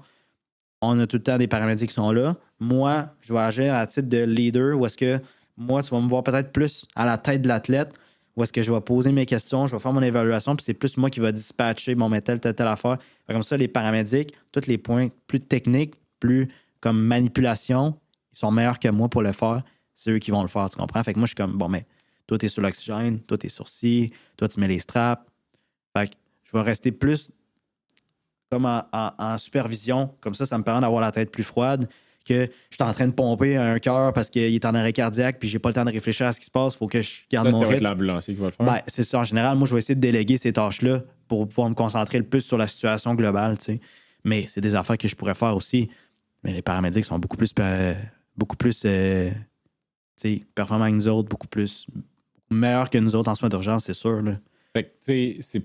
Speaker 2: on a tout le temps des paramédics qui sont là. Moi, je vais agir à titre de leader, où est-ce que moi, tu vas me voir peut-être plus à la tête de l'athlète, où est-ce que je vais poser mes questions, je vais faire mon évaluation, puis c'est plus moi qui va dispatcher, bon, mais telle affaire. Fait comme ça, les paramédics, tous les points plus techniques, plus comme manipulation, ils sont meilleurs que moi pour le faire. C'est eux qui vont le faire, tu comprends? Fait que moi, je suis comme, bon, mais toi, t'es sur l'oxygène, toi, t'es sur ci, toi, tu mets les straps. Fait que je vais rester plus comme en supervision. Comme ça me permet d'avoir la tête plus froide que je suis en train de pomper un cœur parce qu'il est en arrêt cardiaque puis j'ai pas le temps de réfléchir à ce qui se passe. Il faut que je garde mon
Speaker 1: Ça va être
Speaker 2: rythme.
Speaker 1: l'ambulancier qui va le faire.
Speaker 2: Ben, c'est ça. En général, moi, je vais essayer de déléguer ces tâches-là pour pouvoir me concentrer le plus sur la situation globale. Tu sais. Mais c'est des affaires que je pourrais faire aussi. Mais les paramédics sont beaucoup plus performants que nous autres, beaucoup meilleurs que nous autres en soins d'urgence, c'est sûr. Là.
Speaker 1: Fait que, tu sais,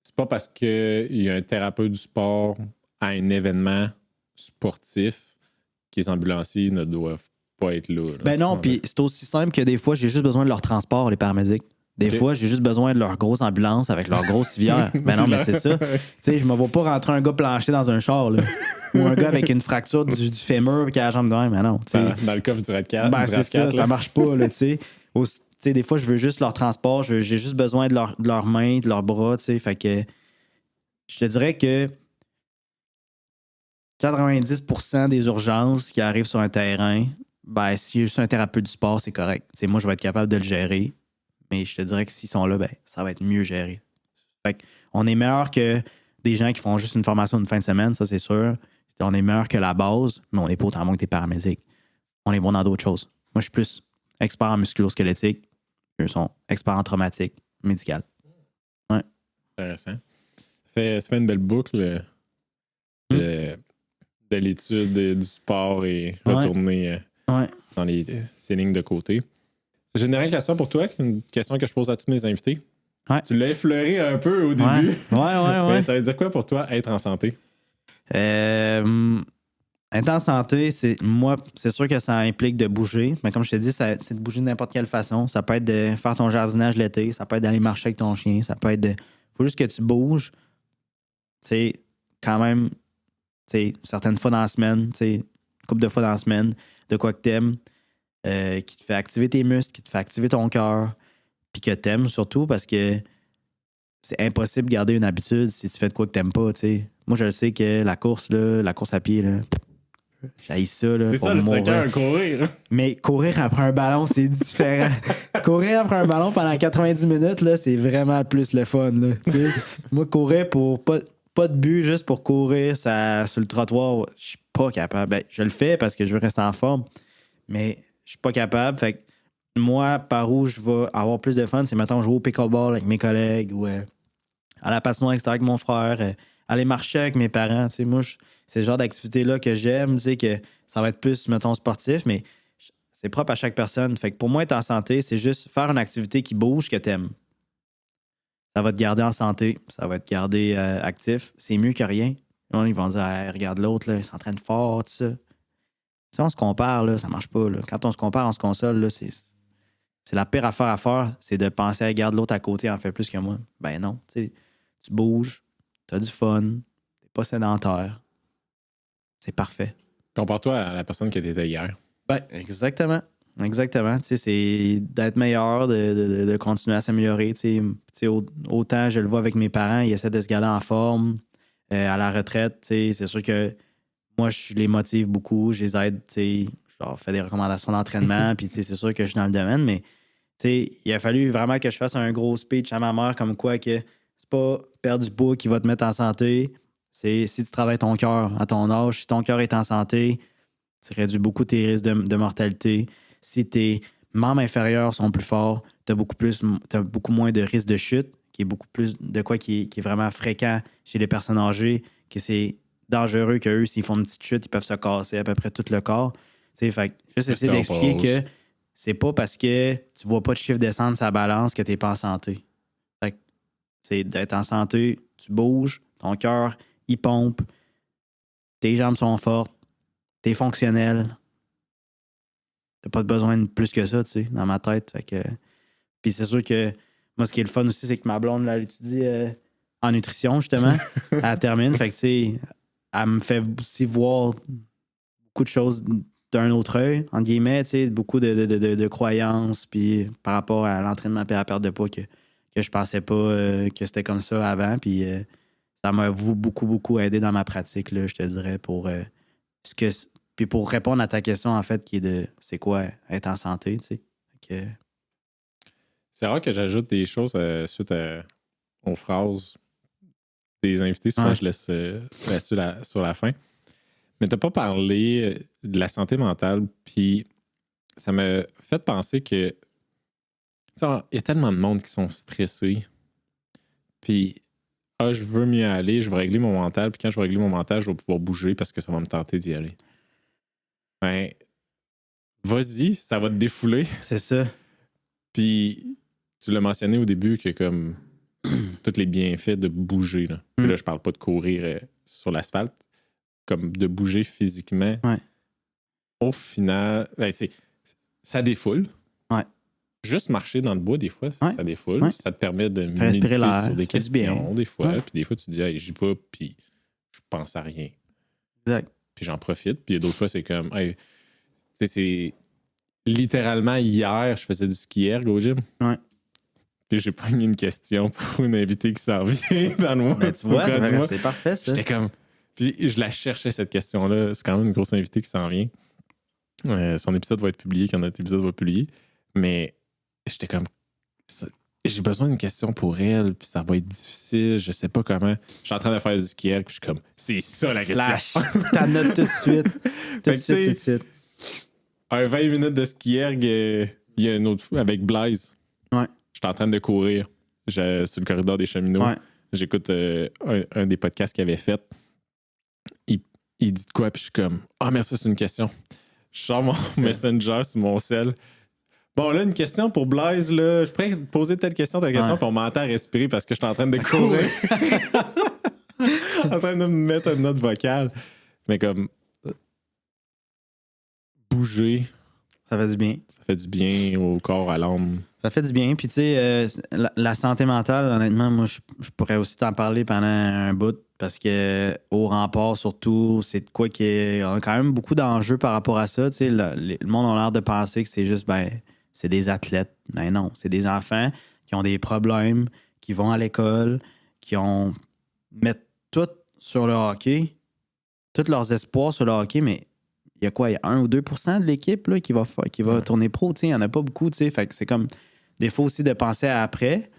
Speaker 1: c'est pas parce qu'il y a un thérapeute du sport à un événement sportif que les ambulanciers ne doivent pas être là.
Speaker 2: Ben non, puis c'est aussi simple que des fois, j'ai juste besoin de leur transport, les paramédics. Des fois, j'ai juste besoin de leur grosse ambulance avec leur grosse civière. Ben non, mais c'est ça. Tu sais, je me vois pas rentrer un gars plancher dans un char, là. Ou un gars avec une fracture du fémur qui a la jambe de même. Mais non, tu sais.
Speaker 1: Dans le coffre du RAD4.
Speaker 2: Ben,
Speaker 1: du
Speaker 2: c'est
Speaker 1: RAV4,
Speaker 2: ça marche pas, là, tu sais. Tu sais, des fois, je veux juste leur transport, j'ai juste besoin de leurs mains, de leurs bras, tu sais. Fait que je te dirais que 90% des urgences qui arrivent sur un terrain, ben, si je suis un thérapeute du sport, c'est correct. T'sais, moi, je vais être capable de le gérer. Mais je te dirais que s'ils sont là, ben, ça va être mieux géré. Fait on est meilleur que des gens qui font juste une formation d'une fin de semaine, ça, c'est sûr. On est meilleur que la base, mais on n'est pas autant bon que des paramédics. On est bon dans d'autres choses. Moi, je suis plus expert en musculo-squelettique. Eux sont experts en traumatique médical. Ouais.
Speaker 1: Intéressant. Ça fait une belle boucle de l'étude du sport et retourner dans ces lignes de côté. J'ai une dernière question pour toi, une question que je pose à tous mes invités.
Speaker 2: Ouais.
Speaker 1: Tu l'as effleuré un peu au début.
Speaker 2: Ouais.
Speaker 1: Mais ça veut dire quoi pour toi, être en santé?
Speaker 2: Être en santé, c'est sûr que ça implique de bouger. Mais comme je te dis, c'est de bouger de n'importe quelle façon. Ça peut être de faire ton jardinage l'été, ça peut être d'aller marcher avec ton chien, ça peut être de. Faut juste que tu bouges. Tu sais, quand même, tu sais, certaines fois dans la semaine, tu sais, une couple de fois dans la semaine, de quoi que t'aimes. Qui te fait activer tes muscles, qui te fait activer ton cœur, puis que t'aimes surtout parce que c'est impossible de garder une habitude si tu fais de quoi que t'aimes pas, tu sais. Moi, je le sais que la course à pied, là, j'haïs ça, là.
Speaker 1: C'est ça le secret, courir.
Speaker 2: Mais courir après un ballon, c'est différent. Courir après un ballon pendant 90 minutes, là, c'est vraiment plus le fun, là, tu sais. Moi, courir pour pas de but, juste pour courir sur le trottoir, je suis pas capable. Ben, je le fais parce que je veux rester en forme, mais je suis pas capable. Fait que moi, par où je vais avoir plus de fun, c'est mettons jouer au pickleball avec mes collègues ou à la patinoire extérieure avec mon frère, aller marcher avec mes parents. T'sais, moi, c'est le genre d'activité-là que j'aime, que ça va être plus, mettons, sportif, mais c'est propre à chaque personne. Fait que pour moi, être en santé, c'est juste faire une activité qui bouge, que t'aimes. Ça va te garder en santé, ça va te garder actif. C'est mieux que rien. Ils vont dire hey, regarde l'autre, là, il s'entraîne fort, tout ça. Si on se compare, là, ça marche pas. Là. Quand on se compare, on se console, là, c'est la pire affaire à faire, c'est de penser à regarde l'autre à côté en fait plus que moi. Ben non, tu bouges, t'as du fun, t'es pas sédentaire. C'est parfait.
Speaker 1: Compare-toi à la personne qui était hier.
Speaker 2: Ben, exactement. Exactement. Tu sais, c'est d'être meilleur, de continuer à s'améliorer. Tu sais, autant je le vois avec mes parents, ils essaient de se garder en forme. À la retraite, tu sais, c'est sûr que moi, je les motive beaucoup, je les aide, tu sais, je leur fais des recommandations d'entraînement, puis tu sais, c'est sûr que je suis dans le domaine, mais tu sais, il a fallu vraiment que je fasse un gros speech à ma mère comme quoi que c'est pas perdre du poids qui va te mettre en santé, c'est si tu travailles ton cœur à ton âge, si ton cœur est en santé, tu réduis beaucoup tes risques de mortalité. Si tes membres inférieurs sont plus forts, tu as beaucoup moins de risques de chute, qui est beaucoup plus de quoi qui est vraiment fréquent chez les personnes âgées, que c'est dangereux qu'eux, s'ils font une petite chute, ils peuvent se casser à peu près tout le corps. Fait que juste essayer d'expliquer que c'est pas parce que tu vois pas de chiffre descendre sa balance que t'es pas en santé. Fait que c'est d'être en santé, tu bouges, ton cœur, il pompe, tes jambes sont fortes, t'es fonctionnel. T'as pas besoin de plus que ça, tu sais, dans ma tête. Fait que... Puis c'est sûr que Moi, ce qui est le fun aussi, c'est que ma blonde, là, elle étudie en nutrition, justement. Elle termine. Fait que, tu sais, elle me fait aussi voir beaucoup de choses d'un autre œil, entre guillemets, tu sais, beaucoup de croyances, puis par rapport à l'entraînement et à la perte de poids que je pensais pas que c'était comme ça avant. Puis ça m'a beaucoup, beaucoup aidé dans ma pratique, là, je te dirais, pour puis pour répondre à ta question, en fait, qui est de c'est quoi être en santé, tu sais.
Speaker 1: C'est rare que j'ajoute des choses suite aux phrases des invités. Souvent, je laisse là-dessus sur la fin. Mais tu n'as pas parlé de la santé mentale, puis ça m'a fait penser que il y a tellement de monde qui sont stressés. Puis, je veux mieux aller, je vais régler mon mental, puis quand je vais régler mon mental, je vais pouvoir bouger parce que ça va me tenter d'y aller. Ben, vas-y, ça va te défouler.
Speaker 2: C'est ça.
Speaker 1: Puis, tu l'as mentionné au début que comme tous les bienfaits de bouger, là. Puis là, je parle pas de courir sur l'asphalte, comme de bouger physiquement.
Speaker 2: Ouais.
Speaker 1: Au final, ça défoule.
Speaker 2: Ouais.
Speaker 1: Juste marcher dans le bois, des fois, ça défoule. Ouais. Ça te permet de
Speaker 2: méditer
Speaker 1: sur des questions, des fois. Puis des fois, tu te dis, hey, j'y vais, puis je pense à rien.
Speaker 2: Exact.
Speaker 1: Puis j'en profite. Puis d'autres fois, c'est comme, hey, c'est littéralement hier, je faisais du ski erg au gym.
Speaker 2: Ouais.
Speaker 1: Puis j'ai pogné une question pour une invitée qui s'en vient dans le mois.
Speaker 2: Ben, tu vois, c'est parfait, ça.
Speaker 1: J'étais comme... Puis je la cherchais, cette question-là. C'est quand même une grosse invitée qui s'en vient. Son épisode va être publié quand notre épisode va publier. Mais j'étais comme... J'ai besoin d'une question pour elle, puis ça va être difficile, je sais pas comment. Je suis en train de faire du ski erg, puis je suis comme... C'est ça, la question.
Speaker 2: Flash. T'as note tout de suite. Tout de suite.
Speaker 1: Un 20 minutes de ski erg, il y a une autre fois avec Blaise.
Speaker 2: Ouais.
Speaker 1: J'étais en train de courir sur le corridor des cheminots. Ouais. J'écoute un des podcasts qu'il avait fait. Il dit de quoi, puis je suis comme mais ça, c'est une question. Je sors mon Messenger sur mon cell. Bon, là, une question pour Blaise. Là. Je pourrais poser telle question, puis on m'entend respirer parce que je suis en train de courir. En train de me mettre une note vocale. Mais comme bouger.
Speaker 2: Ça fait du bien.
Speaker 1: Ça fait du bien au corps, à l'âme.
Speaker 2: Ça fait du bien. Puis, tu sais, la santé mentale, honnêtement, moi, je pourrais aussi t'en parler pendant un bout parce que au rempart, surtout, c'est de quoi qu'il y a quand même beaucoup d'enjeux par rapport à ça. Tu sais, le monde a l'air de penser que c'est juste, c'est des athlètes. Ben non, c'est des enfants qui ont des problèmes, qui vont à l'école, mettent tout sur le hockey, tous leurs espoirs sur le hockey, mais il y a quoi? Il y a 1 ou 2% de l'équipe là, qui va tourner pro. Il n'y en a pas beaucoup. Fait que c'est comme des fois aussi de penser à après.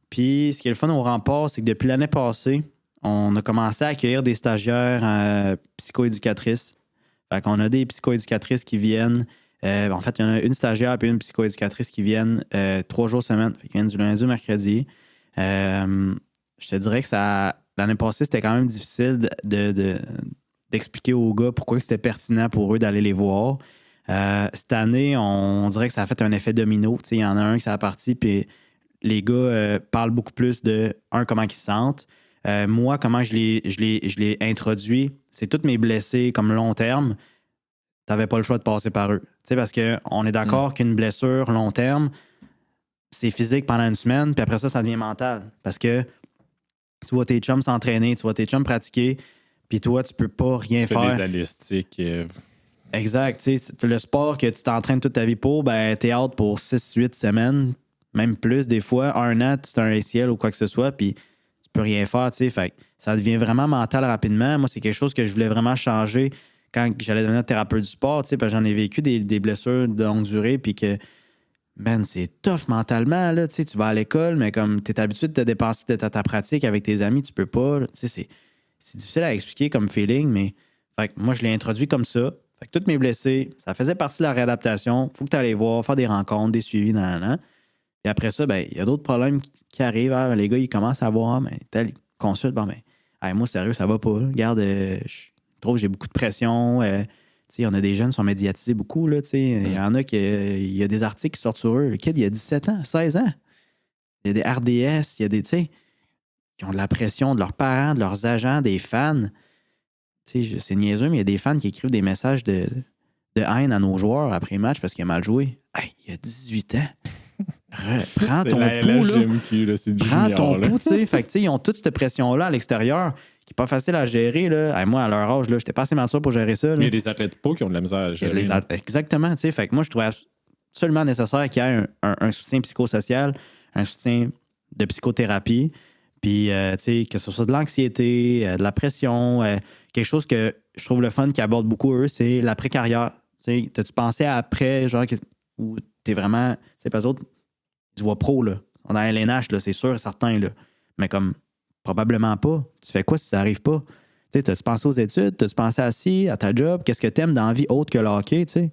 Speaker 2: Puis ce qui est le fun au rempart, c'est que depuis l'année passée, on a commencé à accueillir des stagiaires psychoéducatrices. Fait qu'on a des psychoéducatrices qui viennent. En fait, il y en a une stagiaire et une psychoéducatrice qui viennent 3 jours semaine. Fait qu'ils viennent du lundi au mercredi. Je te dirais que l'année passée, c'était quand même difficile d'expliquer aux gars pourquoi c'était pertinent pour eux d'aller les voir. Cette année, on dirait que ça a fait un effet domino. Il y en a un qui s'est parti, puis les gars parlent beaucoup plus de, comment ils se sentent. Moi, comment je l'ai introduit, c'est tous mes blessés comme long terme. Tu n'avais pas le choix de passer par eux. Parce qu'on est d'accord qu'une blessure long terme, c'est physique pendant une semaine, puis après ça devient mental. Parce que tu vois tes chums s'entraîner, tu vois tes chums pratiquer, puis toi, tu peux pas rien faire.
Speaker 1: Tu fais des alistiques.
Speaker 2: Exact. Le sport que tu t'entraînes toute ta vie pour, t'es out pour 6-8 semaines, même plus des fois. 1 an, tu as un ACL ou quoi que ce soit, puis tu peux rien faire. Fait que ça devient vraiment mental rapidement. Moi, c'est quelque chose que je voulais vraiment changer quand j'allais devenir thérapeute du sport, parce que j'en ai vécu des blessures de longue durée, puis que, c'est tough mentalement. Là, tu vas à l'école, mais comme tu es habitué de te dépenser de ta pratique avec tes amis, tu peux pas. C'est difficile à expliquer comme feeling, mais fait que moi, je l'ai introduit comme ça. Fait que tous mes blessés, ça faisait partie de la réadaptation. Il faut que tu ailles voir, faire des rencontres, des suivis, Et après ça, il y a d'autres problèmes qui arrivent. Les gars, ils commencent à voir, tel consulte, moi, sérieux, ça va pas. Là. Regarde, je trouve que j'ai beaucoup de pression. On a des jeunes qui sont médiatisés beaucoup. Il y en a il y a des articles qui sortent sur eux. Le kid, il a 17 ans, 16 ans. Il y a des RDS, il y a des, qui ont de la pression de leurs parents, de leurs agents, des fans. C'est niaiseux, mais il y a des fans qui écrivent des messages de haine à nos joueurs après match parce qu'il a mal joué. Hey, il a 18 ans. prends
Speaker 1: C'est
Speaker 2: ton
Speaker 1: la
Speaker 2: pouls, là.
Speaker 1: LHMQ, là, c'est du
Speaker 2: Prends
Speaker 1: junior,
Speaker 2: ton
Speaker 1: là.
Speaker 2: pouls, tu sais. Fait que, tu sais, ils ont toute cette pression-là à l'extérieur qui n'est pas facile à gérer, là. Hey, moi, à leur âge, là, j'étais pas assez mature pour gérer ça, là.
Speaker 1: Il y a des athlètes pas qui ont de la misère à gérer. là.
Speaker 2: Exactement, tu sais. Fait que moi, je trouvais absolument nécessaire qu'il y ait un soutien psychosocial, un soutien de psychothérapie, puis, tu sais, que ce soit de l'anxiété, de la pression, quelque chose que je trouve le fun qui aborde beaucoup, eux, c'est l'après-carrière. Tu sais, t'as-tu pensé à après, genre, où t'es vraiment, tu sais, pas autres, ils se voient pro, là. On a un LNH, là, c'est sûr et certain, là. Mais comme, probablement pas. Tu fais quoi si ça arrive pas? Tu sais, t'as-tu pensé aux études? T'as-tu pensé à ta job? Qu'est-ce que t'aimes dans la vie autre que le hockey, tu sais?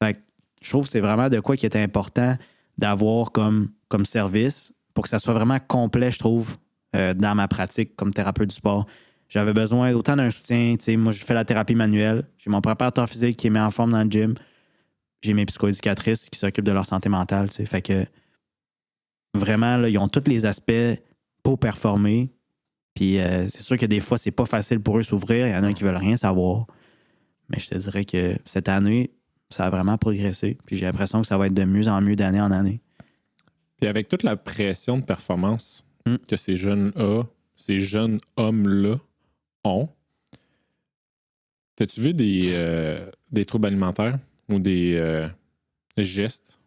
Speaker 2: Fait que je trouve que c'est vraiment de quoi qui est important d'avoir comme service pour que ça soit vraiment complet, je trouve, dans ma pratique comme thérapeute du sport. J'avais besoin autant d'un soutien. Tu sais, moi, je fais la thérapie manuelle. J'ai mon préparateur physique qui est mis en forme dans le gym. J'ai mes psychoéducatrices qui s'occupent de leur santé mentale. Tu sais. Fait que vraiment, là, ils ont tous les aspects pour performer. Puis c'est sûr que des fois, c'est pas facile pour eux s'ouvrir. Il y en a qui veulent rien savoir. Mais je te dirais que cette année, ça a vraiment progressé. Puis j'ai l'impression que ça va être de mieux en mieux d'année en année.
Speaker 1: Puis avec toute la pression de performance que ces jeunes hommes-là ont, t'as-tu vu des troubles alimentaires ou des gestes,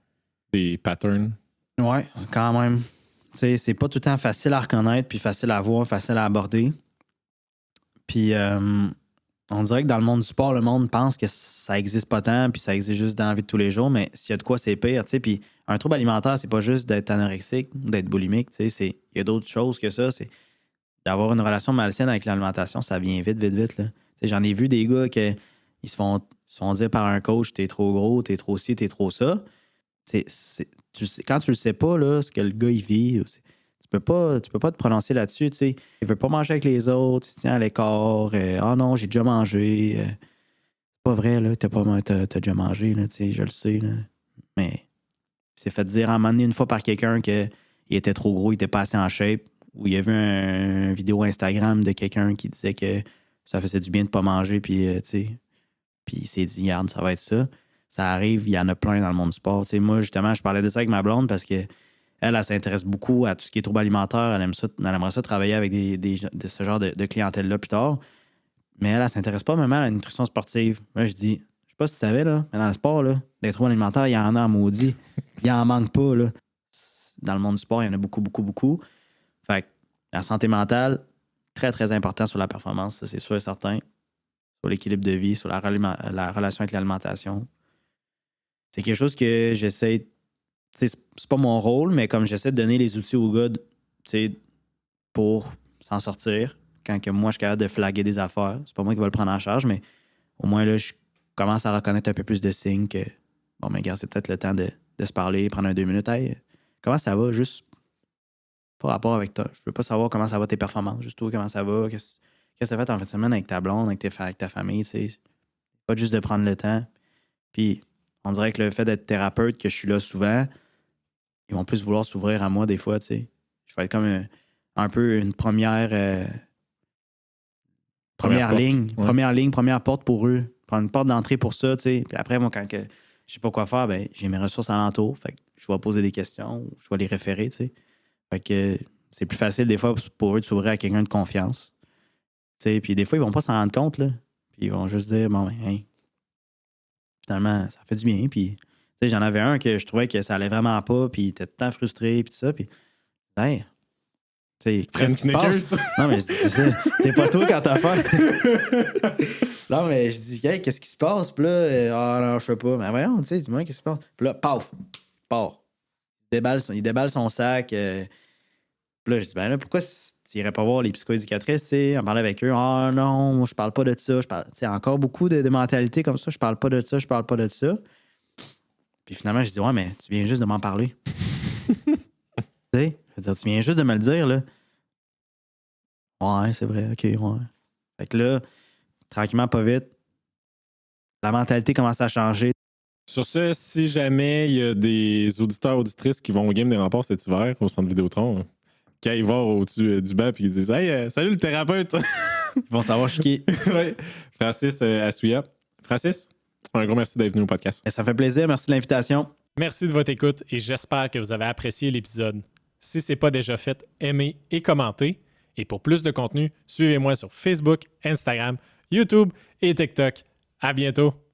Speaker 1: des patterns?
Speaker 2: Ouais, quand même. Tu sais, c'est pas tout le temps facile à reconnaître, puis facile à voir, facile à aborder. Puis on dirait que dans le monde du sport, le monde pense que ça existe pas tant, puis ça existe juste dans la vie de tous les jours, mais s'il y a de quoi, c'est pire, tu sais. Puis un trouble alimentaire, c'est pas juste d'être anorexique, d'être boulimique, tu sais. Il y a d'autres choses que ça, c'est d'avoir une relation malsaine avec l'alimentation, ça vient vite, vite, vite, là. Tu sais, j'en ai vu des gars qui se font dire par un coach, t'es trop gros, t'es trop ci, t'es trop ça. Quand tu le sais pas, là, ce que le gars il vit, tu peux pas te prononcer là-dessus. Tu sais. Il veut pas manger avec les autres, il se tient à l'écart. Non, j'ai déjà mangé. C'est pas vrai, là, t'as déjà mangé, là, tu sais, je le sais. Là. Mais il s'est fait dire à un moment donné une fois par quelqu'un qu'il était trop gros, il était pas assez en shape. Ou il y a vu une vidéo Instagram de quelqu'un qui disait que ça faisait du bien de pas manger, puis tu sais. Puis il s'est dit, regarde, ça va être ça. Ça arrive, il y en a plein dans le monde du sport. Tu sais, moi, justement, je parlais de ça avec ma blonde parce que elle s'intéresse beaucoup à tout ce qui est troubles alimentaires. Elle aimerait ça travailler avec de ce genre de clientèle-là plus tard. Mais elle s'intéresse pas même à la nutrition sportive. Moi, je dis, je sais pas si tu savais, là, mais dans le sport, là, des troubles alimentaires, il y en a en maudit. Il en manque pas, là. Dans le monde du sport, il y en a beaucoup, beaucoup, beaucoup. Fait que la santé mentale, très, très important sur la performance, ça, c'est sûr et certain. Sur l'équilibre de vie, sur la relation avec l'alimentation. C'est quelque chose que j'essaie. C'est pas mon rôle, mais comme j'essaie de donner les outils aux gars pour s'en sortir, quand que moi je suis capable de flaguer des affaires, c'est pas moi qui vais le prendre en charge, mais au moins là, je commence à reconnaître un peu plus de signes que bon, mais regarde, c'est peut-être le temps de se parler, prendre 2 minutes. Hey, comment ça va? Juste pas rapport avec toi. Je veux pas savoir comment ça va tes performances, juste toi, comment ça va, qu'est-ce que tu as fait en fin de semaine avec ta blonde, avec ta famille, tu sais. Pas juste de prendre le temps. Puis on dirait que le fait d'être thérapeute, que je suis là souvent, ils vont plus vouloir s'ouvrir à moi des fois, tu sais. Je vais être comme un peu une première ligne. Ouais. Première porte pour eux. Prendre une porte d'entrée pour ça, tu sais. Puis après, moi, quand je sais pas quoi faire, ben j'ai mes ressources alentour. Fait que je vais poser des questions, je vais les référer, tu sais. Fait que c'est plus facile des fois pour eux de s'ouvrir à quelqu'un de confiance. Tu sais, puis des fois, ils vont pas s'en rendre compte, là. Puis ils vont juste dire, bon, ben, hey, finalement, ça fait du bien. Puis, tu sais, j'en avais un que je trouvais que ça allait vraiment pas, puis il était tout le temps frustré, puis tout ça. Puis, hey, tu sais, qu'est-ce qui se passe? Non, mais c'est ça. T'es pas toi quand t'as fait. Non, mais je dis, hey, qu'est-ce qui se passe? Puis là, non, je sais pas. Mais voyons, tu sais, dis-moi, qu'est-ce qui se passe? Puis là, paf, part. Il déballe son sac. Puis là, je dis, ben là, pourquoi tu irais pas voir les psychoéducatrices, tu sais, en parler avec eux? Ah non, moi, je parle pas de ça. Tu sais, encore beaucoup de mentalités comme ça. Je parle pas de ça, je parle pas de ça. Puis finalement, je dis, ouais, mais tu viens juste de m'en parler. Tu sais, je veux dire, tu viens juste de me le dire, là. Ouais, c'est vrai, OK, ouais. Fait que là, tranquillement, pas vite, la mentalité commence à changer.
Speaker 1: Sur ce, si jamais il y a des auditeurs, auditrices qui vont au Game des Remparts cet hiver au centre Vidéotron, qui aillent voir au-dessus du banc et ils disent « Hey, salut le thérapeute! »
Speaker 2: Ils vont savoir chier.
Speaker 1: Oui, Francis Assouya. Francis, un gros merci d'être venu au podcast.
Speaker 2: Ça fait plaisir, merci de l'invitation.
Speaker 1: Merci de votre écoute et j'espère que vous avez apprécié l'épisode. Si ce n'est pas déjà fait, aimez et commentez. Et pour plus de contenu, suivez-moi sur Facebook, Instagram, YouTube et TikTok. À bientôt!